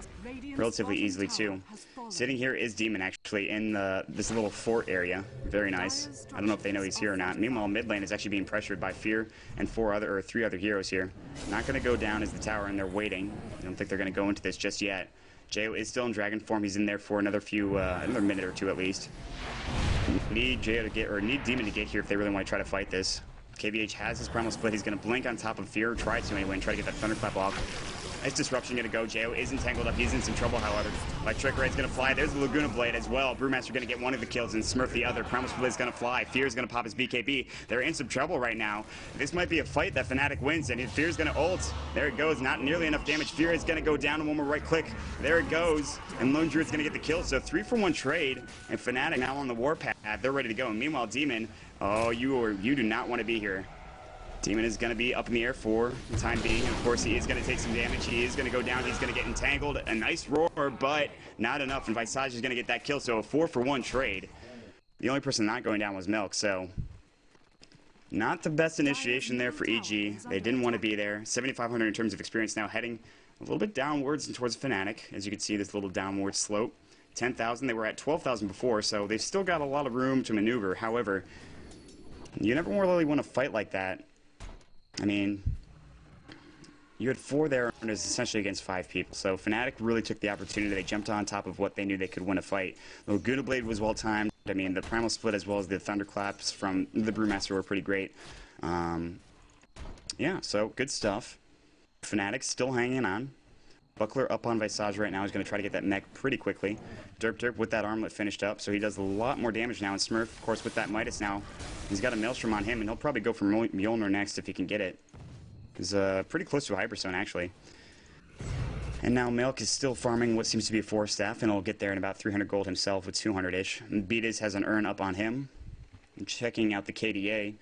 relatively easily too. Sitting here is Demon actually in this little fort area. Very nice. I don't know if they know he's here or not. Meanwhile, mid lane is actually being pressured by Fear and 3 other heroes here. Not going to go down as the tower, and they're waiting. I don't think they're going to go into this just yet. Jo is still in dragon form. He's in there for another minute or two at least. Need Demon to get here if they really want to try to fight this. KVH has his primal split. He's going to blink on top of Fear, try to anyway, and try to get that thunderclap off. Nice disruption going to go. Jo is entangled up. He's in some trouble, however. Electric Raid's going to fly. There's the Laguna Blade as well. Brewmaster going to get one of the kills and Smurf the other. Primal Split is going to fly. Fear's going to pop his BKB. They're in some trouble right now. This might be a fight that Fnatic wins, and Fear's going to ult. There it goes. Not nearly enough damage. Fear is going to go down, and one more right click. There it goes. And Lone Druid's going to get the kill. So 3-for-1 trade, and Fnatic now on the warpath. They're ready to go. And meanwhile, Demon, oh, you do not want to be here. Demon is going to be up in the air for the time being. Of course, he is going to take some damage. He is going to go down. He's going to get entangled. A nice roar, but not enough. And Visage is going to get that kill, so a 4-for-1 trade. The only person not going down was Milk, so not the best initiation there for EG. They didn't want to be there. 7,500 in terms of experience now, heading a little bit downwards and towards Fnatic. As you can see, this little downward slope. 10,000. They were at 12,000 before, so they've still got a lot of room to maneuver. However, you never really want to fight like that. I mean, you had 4 there, and it was essentially against 5 people. So Fnatic really took the opportunity. They jumped on top of what they knew they could win a fight. The Laguna Blade was well timed. I mean, the Primal Split as well as the Thunderclaps from the Brewmaster were pretty great. Yeah, so good stuff. Fnatic still hanging on. Buckler up on Visage right now. He's going to try to get that mech pretty quickly. Derp with that armlet finished up, so he does a lot more damage now. And Smurf, of course, with that Midas now, he's got a Maelstrom on him, and he'll probably go for Mjolnir next if he can get it. He's pretty close to a Hyperzone, actually. And now Milk is still farming what seems to be a 4-staff, and he'll get there in about 300 gold himself with 200-ish. Beatus has an urn up on him. And checking out the KDA.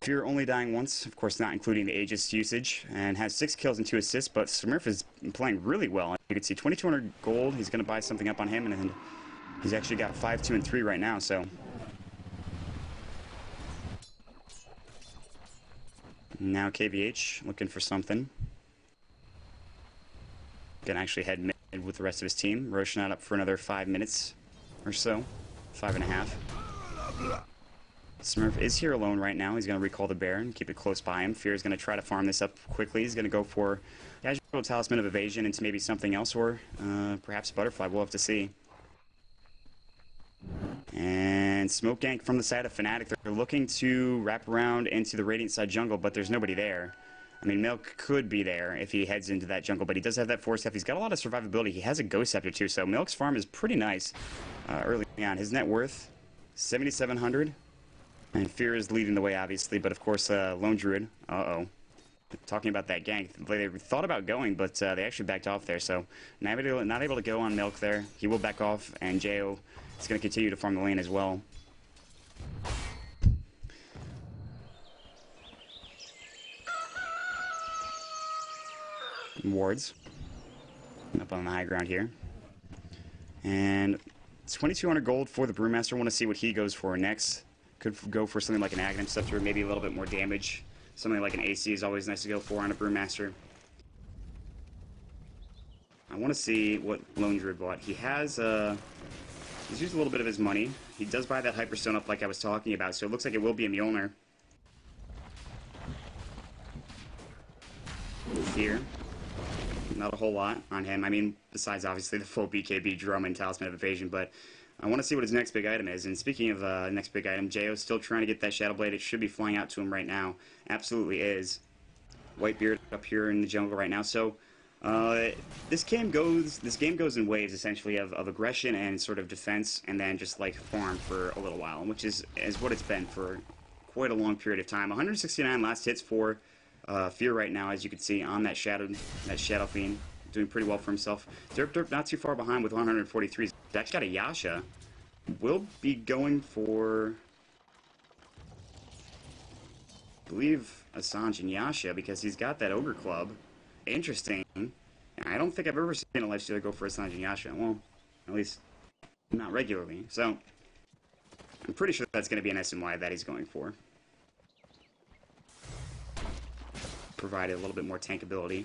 Fear only dying once, of course not including the Aegis usage, and has 6 kills and 2 assists, but Smurf is playing really well. You can see 2,200 gold, he's going to buy something up on him, and he's actually got 5, 2, and 3 right now, so. Now KVH looking for something. Gonna actually head mid with the rest of his team. Roshanat up for another 5 minutes or so, 5.5. Smurf is here alone right now. He's going to recall the bear and keep it close by him. Fear is going to try to farm this up quickly. He's going to go for Casual Talisman of Evasion into maybe something else, or perhaps Butterfly. We'll have to see. And Smoke Gank from the side of Fnatic. They're looking to wrap around into the Radiant side jungle, but there's nobody there. I mean, Milk could be there if he heads into that jungle, but he does have that Force Staff. He's got a lot of survivability. He has a Ghost Scepter too, so Milk's farm is pretty nice early on. His net worth, 7,700. And Fear is leading the way, obviously, but of course, Lone Druid, talking about that gank. They thought about going, but they actually backed off there, so not able to go on Milk there. He will back off, and Jo is going to continue to farm the lane as well. Wards up on the high ground here. And 2,200 gold for the Brewmaster. Want to see what he goes for next. Could go for something like an Aghanim Scepter, maybe a little bit more damage. Something like an AC is always nice to go for on a Brewmaster. I want to see what Lone Druid bought. He has, he's used a little bit of his money. He does buy that Hyperstone up like I was talking about, so it looks like it will be a Mjolnir. Here. Not a whole lot on him. I mean, besides obviously the full BKB drum and Talisman of Evasion, but I want to see what his next big item is. And speaking of next big item, Jo's still trying to get that Shadow Blade. It should be flying out to him right now. Absolutely is. Whitebeard up here in the jungle right now. So this game goes in waves essentially of aggression and sort of defense, and then just like farm for a little while, which is what it's been for quite a long period of time. 169 last hits for Fear right now, as you can see on that Shadow Fiend, doing pretty well for himself. Derp not too far behind with 143. He's actually got a Yasha. Will be going for, I believe, Assange and Yasha, because he's got that Ogre Club. Interesting. I don't think I've ever seen a Lifestealer go for Assange and Yasha. Well, at least not regularly. So I'm pretty sure that's going to be an SNY that he's going for. Provide a little bit more tankability,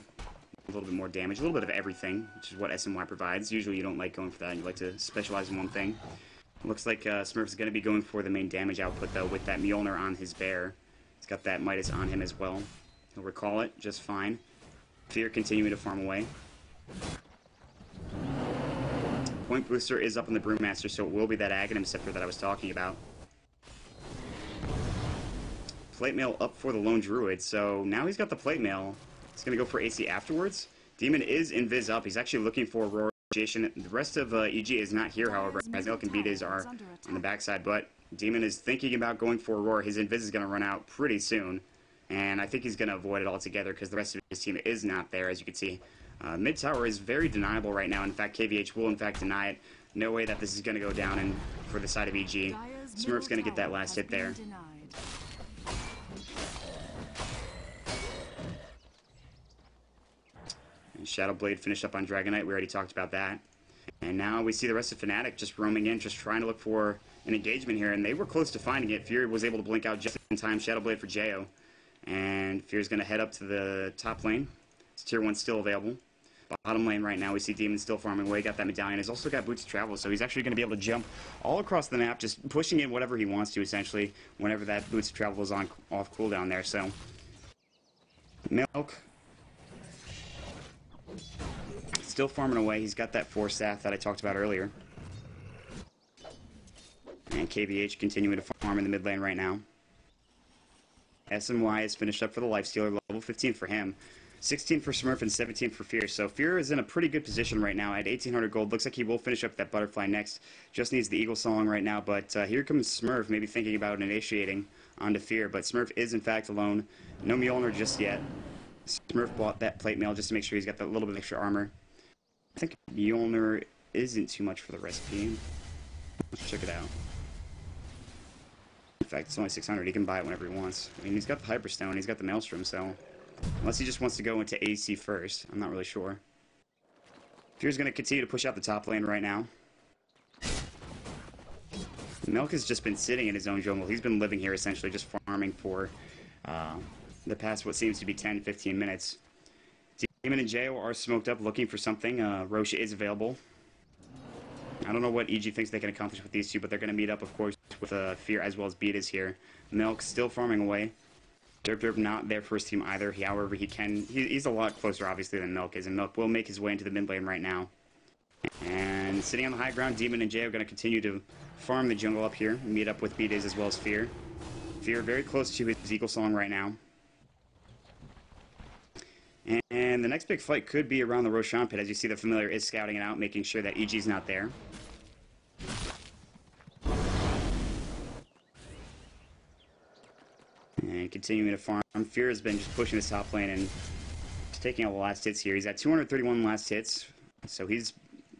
a little bit more damage, a little bit of everything, which is what SNY provides. Usually you don't like going for that, you like to specialize in one thing. Looks like Smurf's going to be going for the main damage output, though, with that Mjolnir on his bear. He's got that Midas on him as well. He'll recall it just fine. Fear continuing to farm away. Point Booster is up on the Brewmaster, so it will be that Aghanim Scepter that I was talking about. Plate Mail up for the Lone Druid, so now he's got the Plate Mail. He's going to go for AC afterwards. Demon is invis up. He's actually looking for Aurora. The rest of EG is not here, however, as Elk and Beatas are on the backside, but Demon is thinking about going for Aurora. His invis is going to run out pretty soon, and I think he's going to avoid it altogether because the rest of his team is not there, as you can see. Mid tower is very deniable right now. In fact, KVH will in fact deny it. No way that this is going to go down and for the side of EG. Smurf's going to get that last hit there. Shadow Blade finished up on Dragonite. We already talked about that. And now we see the rest of Fnatic just roaming in, just trying to look for an engagement here. And they were close to finding it. Fury was able to blink out just in time. Shadow Blade for Jo. And Fury's going to head up to the top lane. It's Tier 1 still available. Bottom lane right now, we see Demon still farming away. Got that medallion. He's also got Boots of Travel, so he's actually going to be able to jump all across the map, just pushing in whatever he wants to, essentially, whenever that Boots of Travel is on off cooldown there. So, Milk still farming away. He's got that Force Staff that I talked about earlier. And KVH continuing to farm in the mid lane right now. SNY is finished up for the Lifestealer, level 15 for him. 16 for Smurf and 17 for Fear. So Fear is in a pretty good position right now at 1,800 gold. Looks like he will finish up that Butterfly next. Just needs the Eagle Song right now. But here comes Smurf, maybe thinking about initiating onto Fear. But Smurf is in fact alone. No Mjolnir just yet. Smurf bought that Plate Mail just to make sure he's got that little bit of extra armor. I think Mjolnir isn't too much for the recipe. Let's check it out. In fact, it's only 600. He can buy it whenever he wants. I mean, he's got the Hyperstone. He's got the Maelstrom, so unless he just wants to go into AC first, I'm not really sure. Fear's going to continue to push out the top lane right now. Milk has just been sitting in his own jungle. He's been living here, essentially, just farming for the past, what seems to be 10-15 minutes. Demon and Jo are smoked up looking for something. Roche is available. I don't know what EG thinks they can accomplish with these two, but they're going to meet up, of course, with Fear as well as Beatas here. Milk still farming away. Derp not there for his team either. However, he can. He's a lot closer, obviously, than Milk is, and Milk will make his way into the mid lane right now. And sitting on the high ground, Demon and Jo are going to continue to farm the jungle up here, meet up with Beatas as well as Fear. Fear very close to his Eagle Song right now. And the next big fight could be around the Roshan pit. As you see, the Familiar is scouting it out, making sure that EG's not there. And continuing to farm. Fear has been just pushing this top lane and just taking all the last hits here. He's at 231 last hits, so he's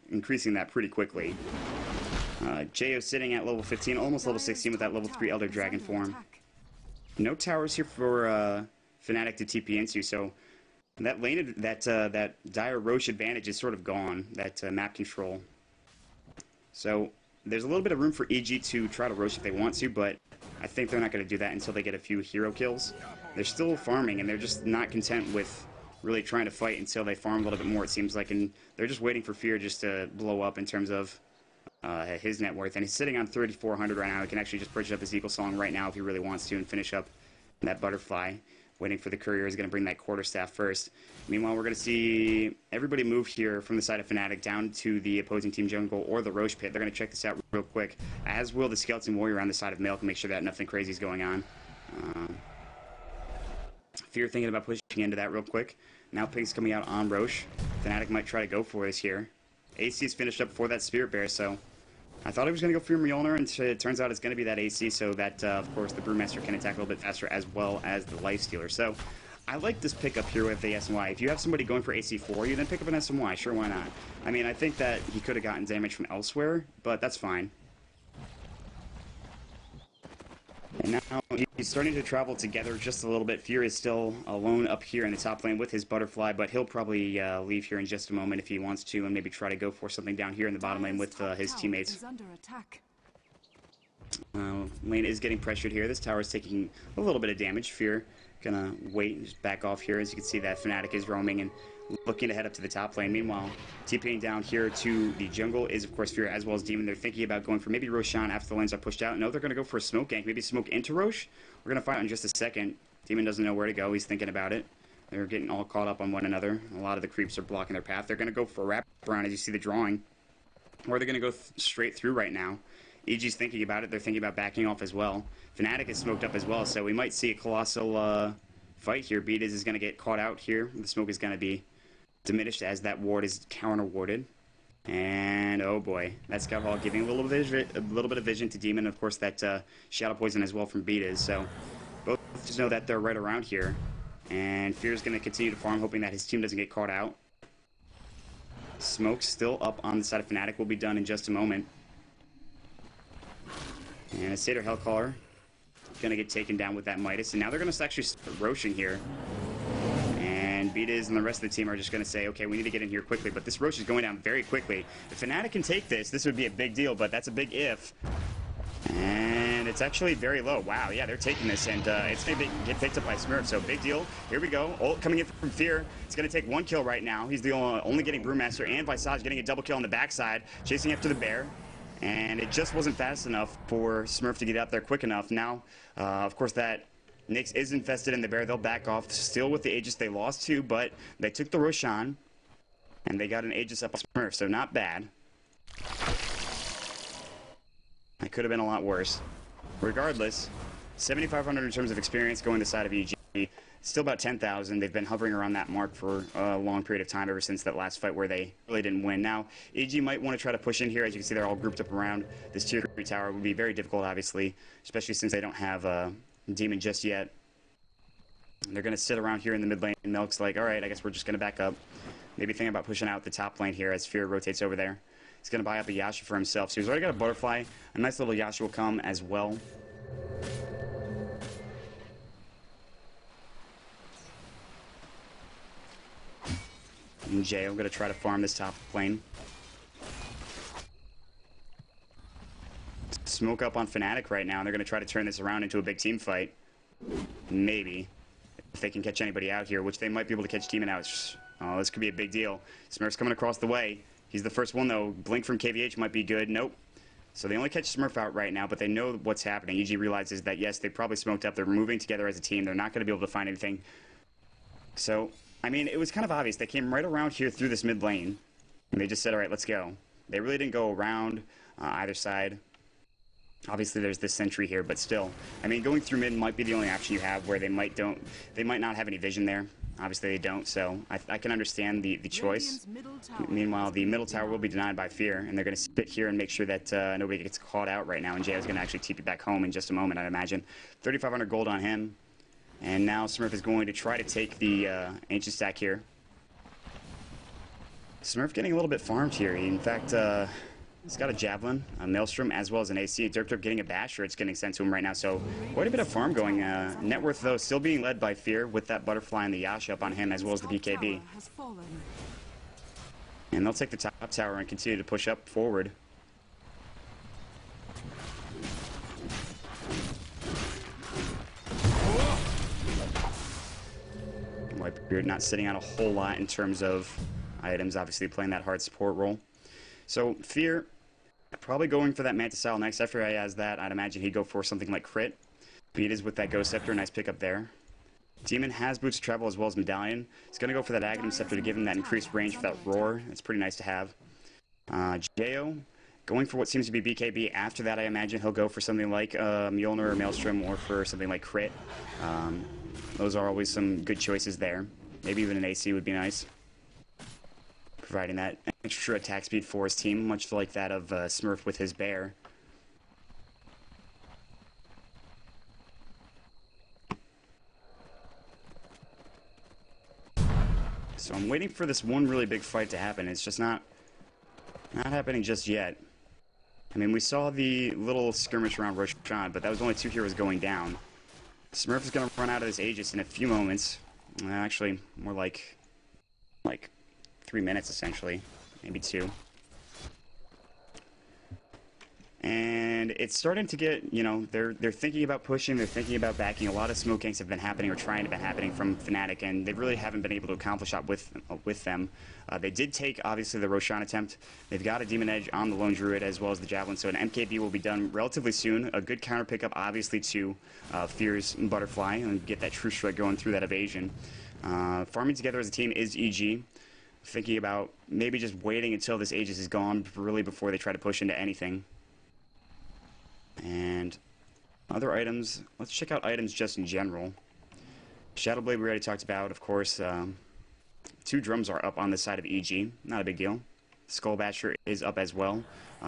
increasing that pretty quickly. Jo sitting at level 15, almost level 16 with that level 3 Elder Dragon form. No towers here for Fnatic to TP into, so that lane, that dire Roche advantage is sort of gone, that map control. So there's a little bit of room for EG to try to Roche if they want to, but I think they're not going to do that until they get a few hero kills. They're still farming, and they're just not content with really trying to fight until they farm a little bit more, it seems like, and they're just waiting for Fear just to blow up in terms of his net worth. And he's sitting on 3,400 right now. He can actually just purchase up his Eagle Song right now if he really wants to and finish up that Butterfly. Waiting for the Courier is going to bring that Quarterstaff first. Meanwhile, we're going to see everybody move here from the side of Fnatic down to the opposing team jungle or the Roche pit. They're going to check this out real quick, as will the Skeleton Warrior on the side of Milk, and make sure that nothing crazy is going on. Fear thinking about pushing into that real quick. Now Pig's coming out on Roche. Fnatic might try to go for this here. AC is finished up for that Spirit Bear, so I thought he was going to go for Mjolnir, and it turns out it's going to be that AC, so that, of course, the Brewmaster can attack a little bit faster, as well as the Lifestealer. So I like this pickup here with the SMY. If you have somebody going for AC for you, then pick up an SMY. Sure, why not? I mean, I think that he could have gotten damage from elsewhere, but that's fine. And now he's starting to travel together just a little bit. Fear is still alone up here in the top lane with his Butterfly, but he'll probably leave here in just a moment if he wants to, and maybe try to go for something down here in the bottom lane with his teammates. Lane is getting pressured here. This tower is taking a little bit of damage. Fear gonna wait and just back off here. As you can see, that Fnatic is roaming and looking to head up to the top lane. Meanwhile, TPing down here to the jungle is, of course, Fear as well as Demon. They're thinking about going for maybe Roshan after the lanes are pushed out. No, they're going to go for a smoke gank. Maybe smoke into Roche. We're going to find out in just a second. Demon doesn't know where to go. He's thinking about it. They're getting all caught up on one another. A lot of the creeps are blocking their path. They're going to go for a wraparound, as you see the drawing. Or they're going to go straight through right now. EG's thinking about it. They're thinking about backing off as well. Fnatic is smoked up as well, so we might see a colossal fight here. Beataz is going to get caught out here. The smoke is going to be diminished as that ward is counter-warded. And oh boy, that Scout Hall giving a little bit of vision to Demon. Of course, that Shadow Poison as well from Beataz. So both just know that they're right around here. And Fear's going to continue to farm, hoping that his team doesn't get caught out. Smoke's still up on the side of Fnatic. Will be done in just a moment. And a Satyr Hellcaller going to get taken down with that Midas. And now they're going to actually start Roshing here. And Beataz and the rest of the team are just going to say, okay, we need to get in here quickly. But this Roche is going down very quickly. If Fnatic can take this, this would be a big deal, but that's a big if. And it's actually very low. Wow, yeah, they're taking this, and it's going to get picked up by Smurf, so big deal. Here we go. Ult coming in from Fear. It's going to take one kill right now. He's the only getting Brewmaster, and Visage getting a double kill on the backside, chasing after the bear. And it just wasn't fast enough for Smurf to get out there quick enough. Now, of course, that Nyx is infested in the bear. They'll back off, still with the Aegis they lost to, but they took the Roshan, and they got an Aegis up on Smurf, so not bad. It could have been a lot worse. Regardless, 7,500 in terms of experience going the side of EG. Still about 10,000. They've been hovering around that mark for a long period of time ever since that last fight where they really didn't win. Now, EG might want to try to push in here. As you can see, they're all grouped up around this tier 3 tower. It would be very difficult, obviously, especially since they don't have Demon just yet. They're going to sit around here in the mid lane. Milk's like, all right, I guess we're just going to back up. Maybe think about pushing out the top lane here as Fear rotates over there. He's going to buy up a Yasha for himself. So he's already got a Butterfly. A nice little Yasha will come as well. And Jay, I'm going to try to farm this top lane. Smoke up on Fnatic right now. They're going to try to turn this around into a big team fight. Maybe. If they can catch anybody out here, which they might be able to catch Demon out. Oh, this could be a big deal. Smurf's coming across the way. He's the first one, though. Blink from KVH might be good. Nope. So they only catch Smurf out right now, but they know what's happening. EG realizes that, yes, they probably smoked up. They're moving together as a team. They're not going to be able to find anything. So, I mean, it was kind of obvious. They came right around here through this mid lane, and they just said, all right, let's go. They really didn't go around either side. Obviously, there's this sentry here, but still. I mean, going through mid might be the only option you have where they might not have any vision there. Obviously they don't, so I can understand the choice. Meanwhile, the middle tower will be denied by Fear, and they're going to sit here and make sure that nobody gets caught out right now, and Jay is going to actually TP back home in just a moment, I'd imagine. 3,500 gold on him, and now Smurf is going to try to take the Ancient Stack here. Smurf getting a little bit farmed here. In fact, he's got a Javelin, a Maelstrom, as well as an AC. Derp getting a Basher. It's getting sent to him right now. So quite a bit of farm going. Net worth, though, still being led by Fear with that Butterfly and the Yasha up on him, as well as the BKB. And they'll take the top tower and continue to push up forward. Whitebeard not sitting on a whole lot in terms of items, obviously playing that hard support role. So Fear probably going for that Mantis Style next. After he has that, I'd imagine he'd go for something like Crit. Beat is with that Ghost Scepter, nice pickup there. Demon has Boots of Travel as well as Medallion. He's going to go for that Aghanim Scepter to give him that increased range for that Roar. It's pretty nice to have. Jo going for what seems to be BKB. After that, I imagine he'll go for something like Mjolnir or Maelstrom, or for something like Crit. Those are always some good choices there. Maybe even an AC would be nice, providing that extra attack speed for his team, much like that of Smurf with his Bear. So I'm waiting for this one really big fight to happen. It's just not happening just yet. I mean, we saw the little skirmish around Roshan, but that was only 2 heroes going down. Smurf is going to run out of this Aegis in a few moments. Actually, more like 3 minutes, essentially. Maybe 2. And it's starting to get, you know, they're thinking about pushing, they're thinking about backing. A lot of smoke ganks have been happening, or trying to be happening, from Fnatic, and they really haven't been able to accomplish that with them. They did take, obviously, the Roshan attempt. They've got a Demon Edge on the Lone Druid as well as the Javelin, so an MKB will be done relatively soon. A good counter pickup, obviously, to Fear's Butterfly, and get that True Strike going through that evasion. Farming together as a team is EG. Thinking about maybe just waiting until this Aegis is gone, really, before they try to push into anything. And other items, let's check out items just in general. Shadowblade we already talked about, of course. 2 drums are up on the side of EG, not a big deal. Skullbatcher is up as well.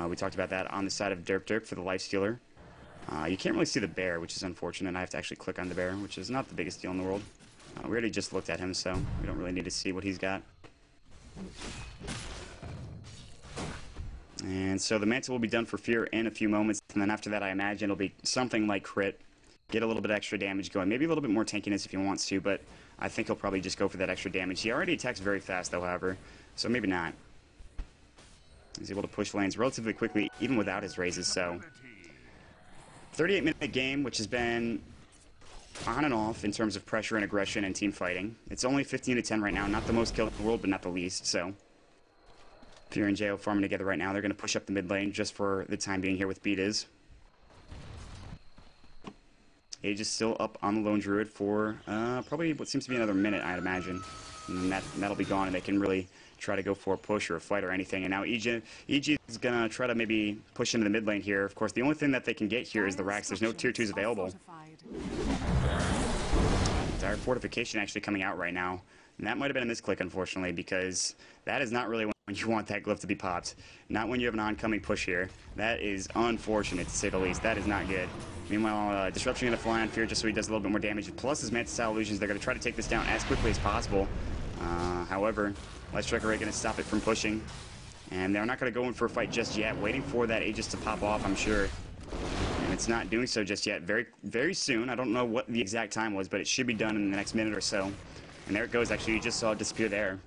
We talked about that on the side of Derp for the Lifestealer. You can't really see the Bear, which is unfortunate. I have to actually click on the Bear, which is not the biggest deal in the world. We already just looked at him, so we don't really need to see what he's got. And so the Mantle will be done for Fear in a few moments, and then after that I imagine it'll be something like Crit. Get a little bit extra damage going, maybe a little bit more tankiness if he wants to, but I think he'll probably just go for that extra damage. He already attacks very fast though, however, so maybe not. He's able to push lanes relatively quickly, even without his raises, so 38-minute game, which has been on and off in terms of pressure and aggression and team fighting. It's only 15-10 right now, not the most kill in the world, but not the least, so Fear and Jo farming together right now. They're going to push up the mid lane just for the time being here with Beat. Age is still up on the Lone Druid for probably what seems to be another minute, I'd imagine. And that'll be gone, and they can really try to go for a push or a fight or anything. And now EG is going to try to maybe push into the mid lane here. Of course, the only thing that they can get here is the racks. There's no tier 2s available. Dire Fortification actually coming out right now. And that might have been a misclick, unfortunately, because that is not really when you want that glyph to be popped. Not when you have an oncoming push here. That is unfortunate, to say the least. That is not good. Meanwhile, Disruption going to fly on Fear just so he does a little bit more damage. Plus his Mantis Style Illusions, they're going to try to take this down as quickly as possible. However, Light Striker Ray going to stop it from pushing. And they're not going to go in for a fight just yet. Waiting for that Aegis to pop off, I'm sure. And it's not doing so just yet. Very, very soon. I don't know what the exact time was, but it should be done in the next minute or so. And there it goes, actually. You just saw it disappear there.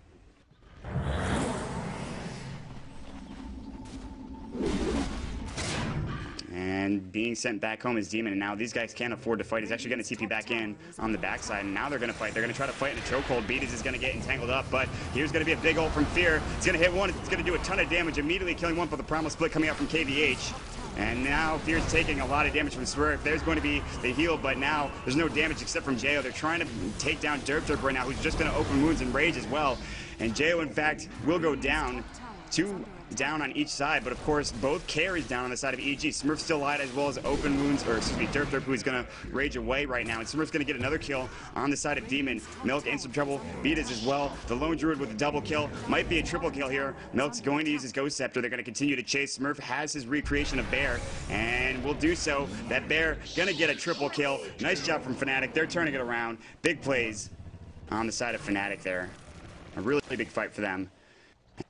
And being sent back home is Demon, and now these guys can't afford to fight. He's actually going to TP back in on the backside, and now they're going to fight. They're going to try to fight in a chokehold. Beatus is going to get entangled up, but here's going to be a big ult from Fear. It's going to hit one. It's going to do a ton of damage, immediately killing one for the Primal Split coming out from KVH. And now Fear's taking a lot of damage from Swerve. There's going to be the heal, but now there's no damage except from Jo. They're trying to take down Derp right now, who's just going to open wounds and rage as well. And Jo, in fact, will go down. two down on each side, but of course both carries down on the side of EG. Smurf still alive, as well as Open Wounds, or excuse me, Derp, who's gonna rage away right now, and Smurf's gonna get another kill on the side of Demon. Milk in some trouble, Beatas as well. The Lone Druid with a double kill, might be a triple kill here. Milk's going to use his Ghost Scepter. They're gonna continue to chase. Smurf has his recreation of Bear, and will do so. That Bear gonna get a triple kill. Nice job from Fnatic. They're turning it around. Big plays on the side of Fnatic there. A really big fight for them.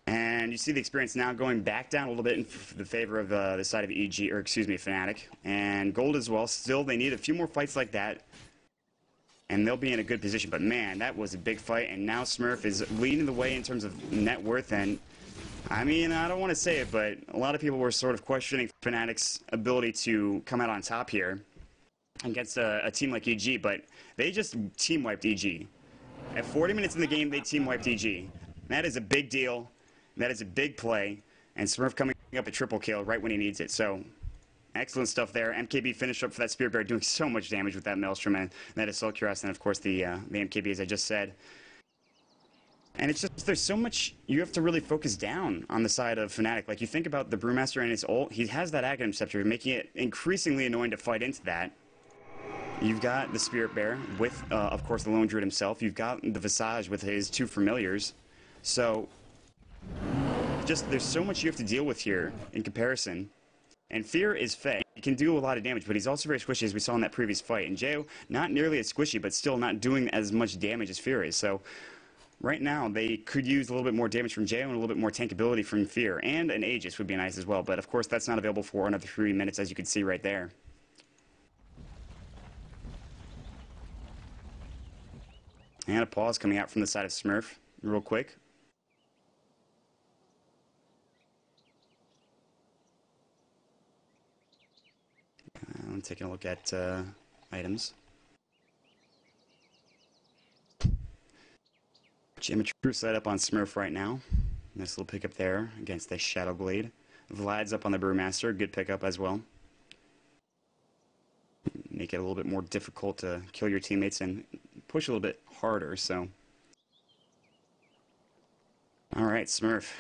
And you see the experience now going back down a little bit in the favor of the side of EG, or excuse me, Fnatic. And Gold as well. Still, they need a few more fights like that, and they'll be in a good position. But man, that was a big fight, and now Smurf is leading the way in terms of net worth. And I mean, I don't want to say it, but a lot of people were sort of questioning Fnatic's ability to come out on top here against a team like EG, but they just team wiped EG. At 40 minutes in the game, they team wiped EG. That is a big deal. That is a big play, and Smurf coming up a triple kill right when he needs it. So, excellent stuff there. MKB finished up for that Spirit Bear, doing so much damage with that Maelstrom and that Assault Cuirass, and of course the MKB, as I just said. And it's just, there's so much you have to really focus down on the side of Fnatic. Like, you think about the Brewmaster and his ult, he has that Aghanim Scepter, making it increasingly annoying to fight into that. You've got the Spirit Bear with, of course, the Lone Druid himself. You've got the Visage with his two Familiars. So, just, there's so much you have to deal with here in comparison. And Fear is fed. He can do a lot of damage, but he's also very squishy, as we saw in that previous fight. And Jayo, not nearly as squishy, but still not doing as much damage as Fear is. So, right now, they could use a little bit more damage from Jayo and a little bit more tankability from Fear. And an Aegis would be nice as well. But, of course, that's not available for another 3 minutes, as you can see right there. And a pause coming out from the side of Smurf, real quick. I'm taking a look at items. Geometry set up on Smurf right now. Nice little pickup there against the Shadow Blade. Vlad's up on the Brewmaster, good pickup as well. Make it a little bit more difficult to kill your teammates and push a little bit harder, so. Alright, Smurf.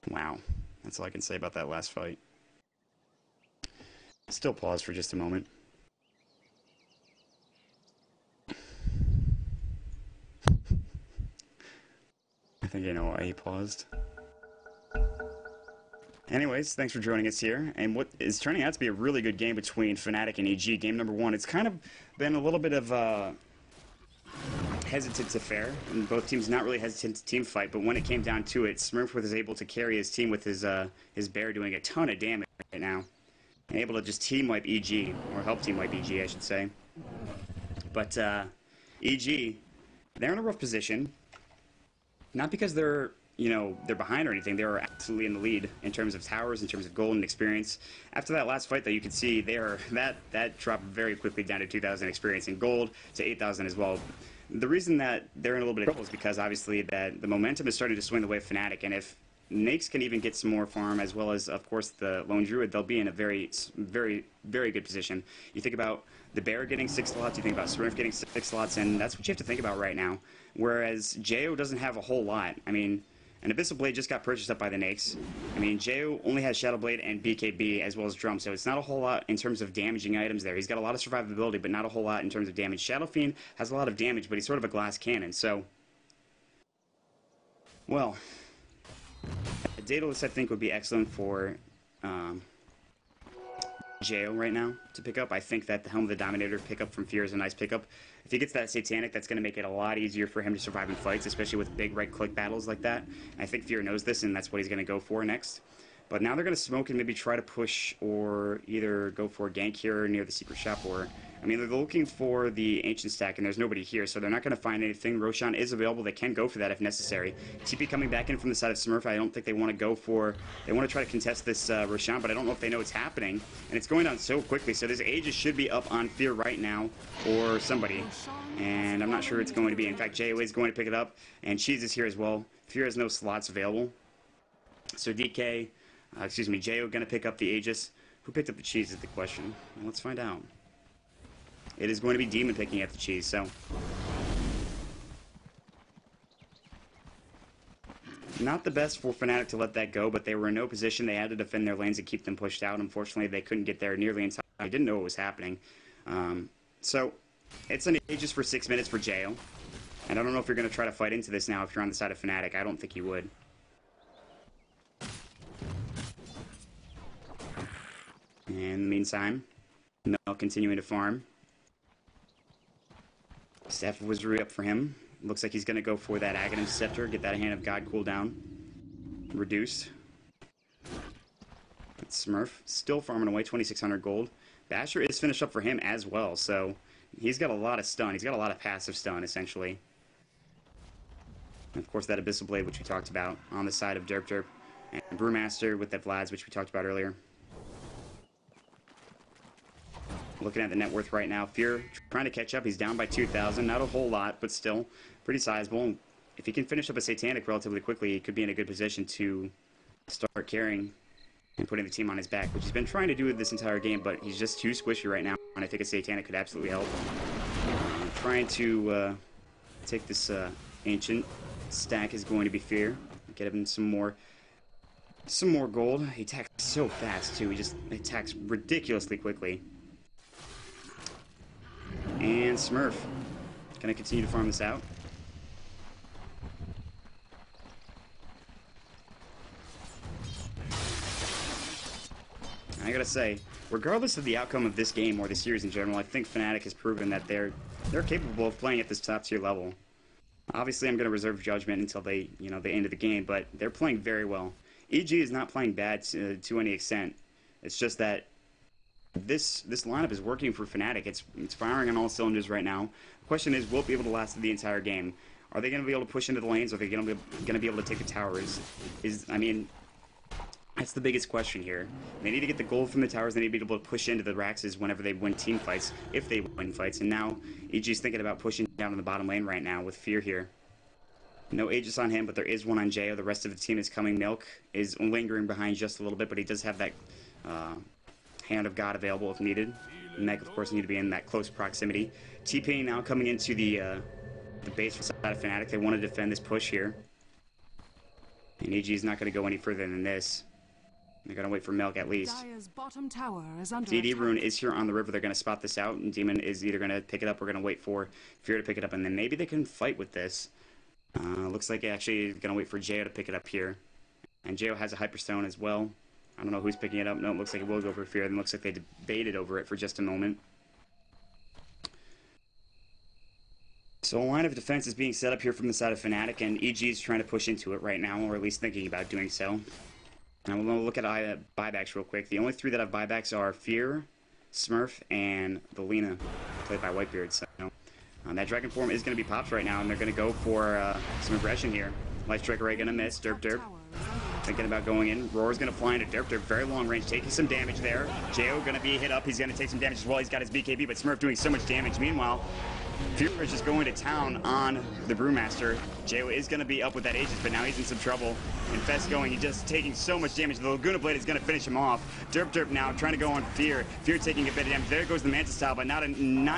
Wow, that's all I can say about that last fight. Still pause for just a moment. I think I know why he paused. Anyways, thanks for joining us here, and what is turning out to be a really good game between Fnatic and EG. Game number one. It's kind of been a little bit of hesitant affair, and both teams not really hesitant to team fight, but when it came down to it, Smurf was able to carry his team with his Bear doing a ton of damage right now, and able to just team wipe EG, or help team wipe EG, I should say. But EG, they're in a rough position, not because they're behind or anything. They are absolutely in the lead in terms of towers, in terms of gold and experience. After that last fight, though, you could see that dropped very quickly down to 2,000 experience, and gold to 8,000 as well. The reason that they're in a little bit of trouble is because obviously that the momentum is starting to swing the way of Fnatic, and if Nakes can even get some more farm, as well as, of course, the Lone Druid, they'll be in a very, very, very good position. You think about the Bear getting 6 slots, you think about Smurf getting 6 slots, and that's what you have to think about right now. Whereas Jayo doesn't have a whole lot. I mean, an Abyssal Blade just got purchased up by the Nakes. I mean, Jayo only has Shadow Blade and BKB as well as Drum, so it's not a whole lot in terms of damaging items there. He's got a lot of survivability, but not a whole lot in terms of damage. Shadow Fiend has a lot of damage, but he's sort of a glass cannon, so. Well, a Daedalus, I think, would be excellent for Jayo right now to pick up. I think that the Helm of the Dominator pickup from Fear is a nice pickup. If he gets that Satanic, that's going to make it a lot easier for him to survive in fights, especially with big right-click battles like that. I think Fear knows this, and that's what he's going to go for next. But now they're going to smoke and maybe try to push or either go for a gank here near the secret shop, or, I mean, they're looking for the Ancient Stack, and there's nobody here, so they're not going to find anything. Roshan is available. They can go for that if necessary. TP coming back in from the side of Smurf. I don't think they want to go for... They want to try to contest this Roshan, but I don't know if they know it's happening. And it's going on so quickly, so this Aegis should be up on Fear right now, or somebody. And I'm not sure it's going to be. In fact, Jayo is going to pick it up, and Cheese is here as well. Fear has no slots available. So DK... Jayo going to pick up the Aegis. Who picked up the cheese is the question. Well, let's find out. It is going to be Demon picking up the cheese, so. Not the best for Fnatic to let that go, but they were in no position. They had to defend their lanes and keep them pushed out. Unfortunately, they couldn't get there nearly in time. They didn't know what was happening. So it's an Aegis for 6 minutes for Jail. And I don't know if you're going to try to fight into this now if you're on the side of Fnatic. I don't think you would. And in the meantime, Mel continuing to farm. Staff of Wizardry up for him. Looks like he's going to go for that Aghanim Scepter, get that Hand of God cooldown reduced. That's Smurf still farming away, 2,600 gold. Basher is finished up for him as well, so he's got a lot of stun. He's got a lot of passive stun, essentially. And of course, that Abyssal Blade, which we talked about, on the side of Derp. And Brewmaster with that Vlad's, which we talked about earlier. Looking at the net worth right now, Fear trying to catch up. He's down by 2,000. Not a whole lot, but still pretty sizable. And if he can finish up a Satanic relatively quickly, he could be in a good position to start carrying and putting the team on his back, which he's been trying to do this entire game, but he's just too squishy right now, and I think a Satanic could absolutely help. Trying to take this Ancient stack is going to be Fear. Get him some more gold. He attacks so fast, too. He just attacks ridiculously quickly. And Smurf gonna continue to farm this out. I gotta say, regardless of the outcome of this game or the series in general, I think Fnatic has proven that they're capable of playing at this top tier level. Obviously, I'm gonna reserve judgment until they, the end of the game, but they're playing very well. EG is not playing bad to any extent. It's just that this lineup is working for Fnatic. It's firing on all cylinders right now. The question is, will it be able to last the entire game? Are they going to be able to push into the lanes? Are they going to be able to take the towers? I mean, that's the biggest question here. They need to get the gold from the towers. They need to be able to push into the Raxes whenever they win team fights, if they win fights. And now EG's thinking about pushing down in the bottom lane right now with Fear here. No Aegis on him, but there is one on Jo. The rest of the team is coming. Milk is lingering behind just a little bit, but he does have that Hand of God available if needed. Mech, of course, need to be in that close proximity. T-Pain now coming into the base for side of Fnatic. They want to defend this push here. And EG is not going to go any further than this. They're going to wait for Milk at least. Dire's bottom tower is under DD attack. Rune is here on the river. They're going to spot this out, and Demon is either going to pick it up or going to wait for Fear to pick it up, and then maybe they can fight with this. Looks like actually going to wait for Jo to pick it up here. And Jo has a Hyperstone as well. I don't know who's picking it up. No, it looks like it will go for Fear. Then looks like they debated over it for just a moment. So a line of defense is being set up here from the side of Fnatic, and EG is trying to push into it right now, or at least thinking about doing so. And we'll look at buybacks real quick. The only three that have buybacks are Fear, Smurf, and the Lina, played by Whitebeard. So that Dragon form is going to be popped right now, and they're going to go for some aggression here. Light Strike Array going to miss. Derp. Thinking about going in. Roar's going to fly into Derp. Very long range, taking some damage there. Jo going to be hit up. He's going to take some damage as well. He's got his BKB, but Smurf doing so much damage. Meanwhile, Fear is just going to town on the Brewmaster. Jo is going to be up with that Aegis, but now he's in some trouble. And Fest going, he's just taking so much damage. The Laguna Blade is going to finish him off. Derp now trying to go on Fear. Fear taking a bit of damage. There goes the Mantis Tile, but not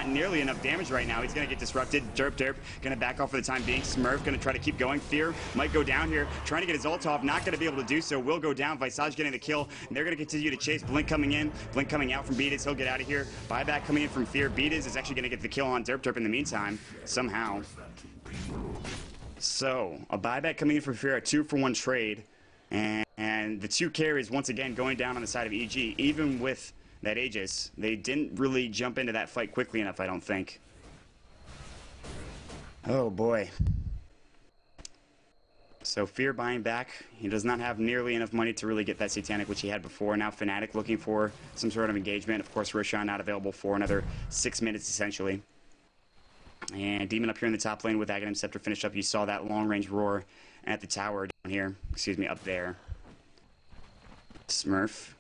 nearly enough damage right now. He's going to get disrupted. Derp going to back off for the time being. Smurf going to try to keep going. Fear might go down here, trying to get his ult off. Not going to be able to do so. Will go down. Visage getting the kill. And they're going to continue to chase. Blink coming in. Blink coming out from Beatis. He'll get out of here. Buyback coming in from Fear. Beatis is actually going to get the kill on Derp in the meantime, somehow. So, a buyback coming in from Fear, a 2-for-1 trade. And the two carries once again going down on the side of EG. Even with that Aegis, they didn't really jump into that fight quickly enough, I don't think. Oh boy. So Fear buying back. He does not have nearly enough money to really get that Satanic, which he had before. Now Fnatic looking for some sort of engagement. Of course, Roshan not available for another 6 minutes, essentially. And Demon up here in the top lane with Aghanim Scepter finished up. You saw that long-range roar at the tower down here. Excuse me, up there. Smurf.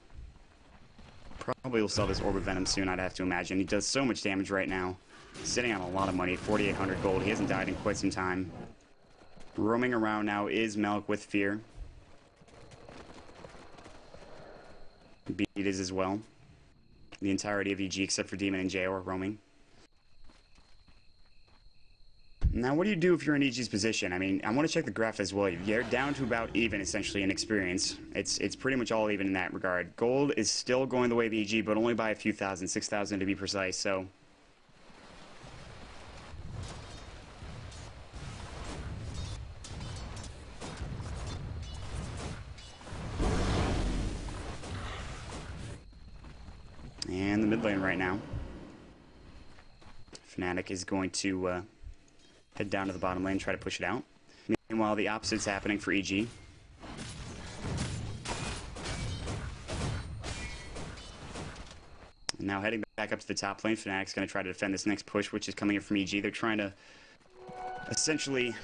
Probably will sell this Orb of Venom soon, I'd have to imagine. He does so much damage right now. Sitting on a lot of money, 4,800 gold. He hasn't died in quite some time. Roaming around now is Melk with Fear. Beat is as well. The entirety of EG except for Demon and Jo are roaming. Now, what do you do if you're in EG's position? I mean, I want to check the graph as well. You're down to about even, essentially, in experience. It's pretty much all even in that regard. Gold is still going the way of EG, but only by a few thousand, 6,000 to be precise, so... And the mid lane right now. Fnatic is going to head down to the bottom lane, try to push it out. Meanwhile, the opposite's happening for EG. And now heading back up to the top lane, Fnatic's going to try to defend this next push, which is coming in from EG. They're trying to essentially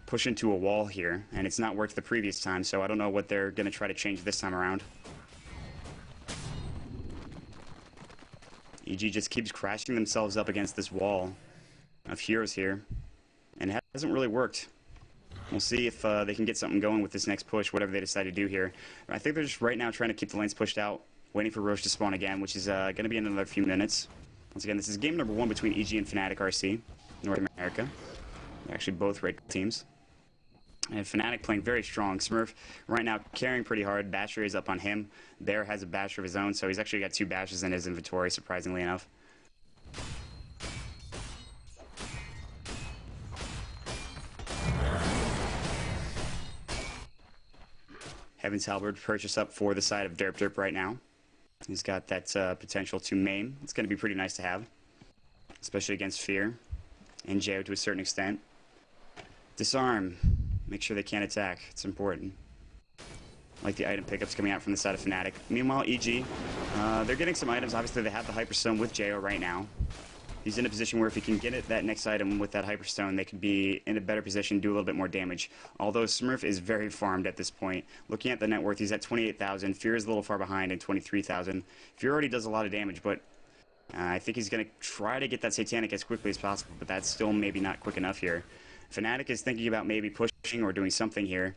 push into a wall here, and it's not worked the previous time, so I don't know what they're going to try to change this time around. EG just keeps crashing themselves up against this wall of heroes here, and it hasn't really worked. We'll see if they can get something going with this next push, whatever they decide to do here. I think they're just right now trying to keep the lanes pushed out, waiting for Roche to spawn again, which is going to be in another few minutes. Once again, this is game number 1 between EG and Fnatic RC, North America. They're actually both red teams. And Fnatic playing very strong. Smurf right now carrying pretty hard. Basher is up on him. Bear has a Basher of his own, so he's actually got 2 Bashers in his inventory, surprisingly enough. Heaven's Halberd purchased up for the side of Derp right now. He's got that potential to maim. It's going to be pretty nice to have, especially against Fear and Jo to a certain extent. Disarm. Make sure they can't attack. It's important. Like the item pickups coming out from the side of Fnatic. Meanwhile, EG, they're getting some items. Obviously, they have the Hyperstone with Jo right now. He's in a position where if he can get it, that next item with that Hyperstone, they could be in a better position, do a little bit more damage. Although Smurf is very farmed at this point. Looking at the net worth, he's at 28,000. Fear is a little far behind at 23,000. Fear already does a lot of damage, but I think he's going to try to get that Satanic as quickly as possible, but that's still maybe not quick enough here. Fnatic is thinking about maybe pushing or doing something here.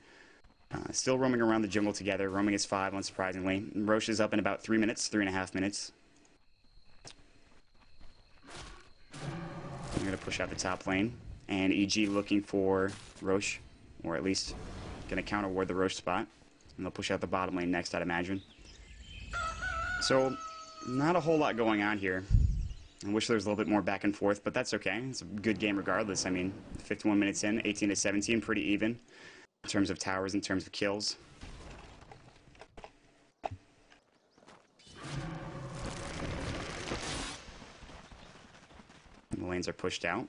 Still roaming around the jungle together. Roaming is 5, unsurprisingly. Roche is up in about 3 minutes, 3.5 minutes. I'm going to push out the top lane. And EG looking for Roche, or at least going to counter ward the Roche spot. And they'll push out the bottom lane next, I'd imagine. So, not a whole lot going on here. I wish there was a little bit more back and forth, but that's okay. It's a good game regardless. I mean, 51 minutes in, 18 to 17, pretty even in terms of towers, in terms of kills. And the lanes are pushed out.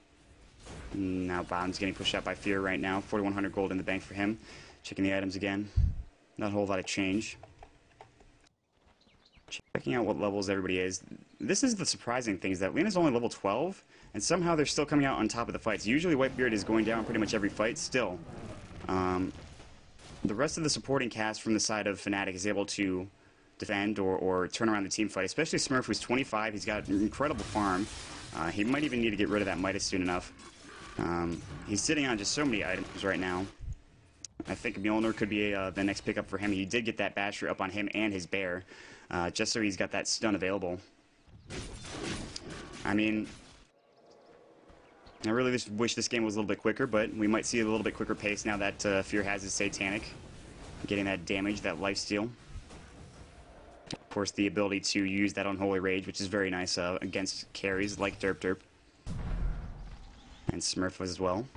Now bottom's getting pushed out by Fear right now. 4,100 gold in the bank for him. Checking the items again. Not a whole lot of change. Checking out what levels everybody is. This is the surprising thing, is that Lena's only level 12, and somehow they're still coming out on top of the fights. Usually Whitebeard is going down pretty much every fight still. The rest of the supporting cast from the side of Fnatic is able to defend or turn around the team fight, especially Smurf, who's 25. He's got an incredible farm. He might even need to get rid of that Midas soon enough. He's sitting on just so many items right now. I think Mjolnir could be the next pickup for him. He did get that Basher up on him and his Bear, just so he's got that stun available. I mean, I really just wish this game was a little bit quicker, but we might see a little bit quicker pace now that Fear has his Satanic, getting that damage, that lifesteal. Of course, the ability to use that Unholy Rage, which is very nice against carries like Derp. And Smurf as well.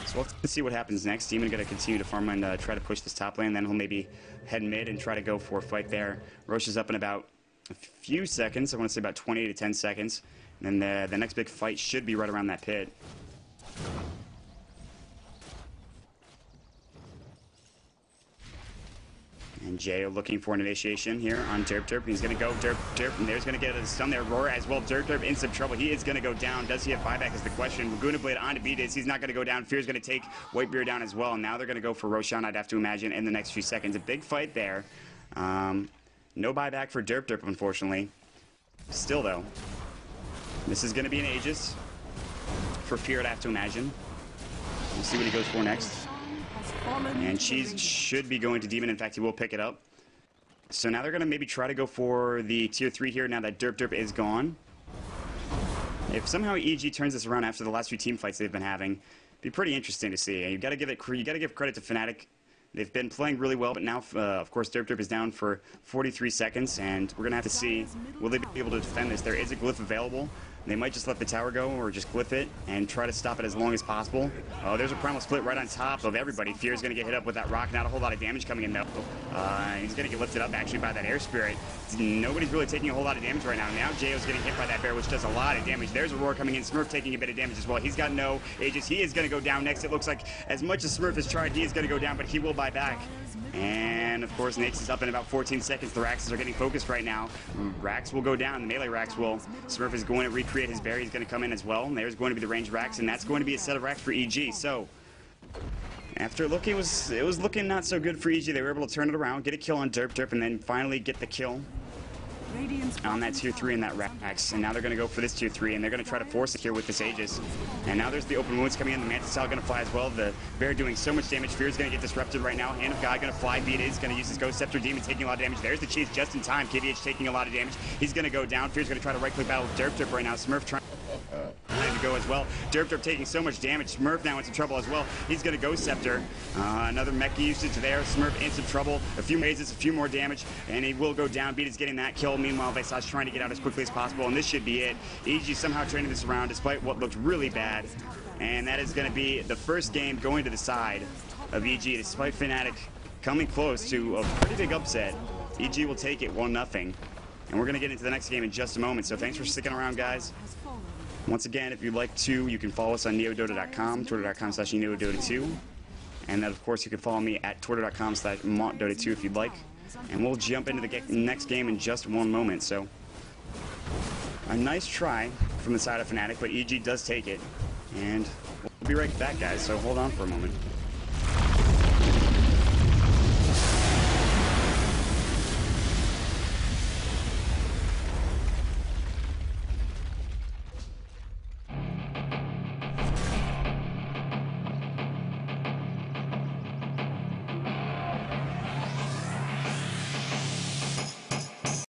So let's see what happens next. Demon going to continue to farm and try to push this top lane, then he'll maybe head mid and try to go for a fight there. Roche is up in about a few seconds. I want to say about 20 to 10 seconds. And then the next big fight should be right around that pit. And Jo looking for an initiation here on Derp. He's going to go Derp, and there's going to get a stun there. Roar as well. Derp in some trouble. He is going to go down. Does he have buyback is the question. Laguna Blade on to beat it. He's not going to go down. Fear's going to take Whitebeard down as well. And now they're going to go for Roshan, I'd have to imagine, in the next few seconds. A big fight there. No buyback for Derp, unfortunately. Still, though, this is going to be an Aegis for Fear, I'd have to imagine. We'll see what he goes for next. And Cheese should be going to Demon. In fact, he will pick it up. So now they're going to maybe try to go for the tier 3 here now that Derp is gone. If somehow EG turns this around after the last few team fights they've been having, it'd be pretty interesting to see. And you got to give credit to Fnatic. They've been playing really well, but now, of course, Derp is down for 43 seconds, and we're going to have to see, will they be able to defend this? There is a glyph available. They might just let the tower go or just glyph it and try to stop it as long as possible. Oh, there's a primal split right on top of everybody. Fear's going to get hit up with that rock. Not a whole lot of damage coming in, though. He's going to get lifted up, actually, by that air spirit. Nobody's really taking a whole lot of damage right now. Now Jayo's getting hit by that bear, which does a lot of damage. There's a roar coming in. Smurf taking a bit of damage as well. He's got no Aegis. He is going to go down next. It looks like as much as Smurf has tried, he is going to go down, but he will buy back. And, of course, Nax is up in about 14 seconds. The Raxes are getting focused right now. Rax will go down. The melee Rax will. Smurf is going to recreate his bear. He's going to come in as well. And there's going to be the ranged Rax, and that's going to be a set of Rax for EG. So, after looking, it was looking not so good for EG. They were able to turn it around, get a kill on Derp, and then finally get the kill on that tier 3 and that Rax. And now they're going to go for this tier 3, and they're going to try to force it here with this Aegis. And now there's the open wounds coming in. The Mantis Cell going to fly as well. The bear doing so much damage. Fear's going to get disrupted right now. Hand of God going to fly. Beat is going to use his Ghost Scepter. Demon taking a lot of damage. There's the cheese just in time. KVH taking a lot of damage. He's going to go down. Fear's going to try to right-click battle with Derp right now. Smurf trying to go as well. Derp taking so much damage. Smurf now in some trouble as well. He's going to Ghost Scepter. Another mecha usage there. Smurf in some trouble. A few mazes, a few more damage, and he will go down. Beat is getting that kill. Meanwhile, Vesage trying to get out as quickly as possible, and this should be it. EG somehow turning this around despite what looked really bad, and that is going to be the first game going to the side of EG despite Fnatic coming close to a pretty big upset. EG will take it 1-0, and we're going to get into the next game in just a moment, so thanks for sticking around, guys. Once again, if you'd like to, you can follow us on neodota.com, twitter.com/neodota2, and then, of course, you can follow me at twitter.com/mautdota2 if you'd like. And we'll jump into the next game in just one moment. So, a nice try from the side of Fnatic, but EG does take it. And we'll be right back, guys, so hold on for a moment.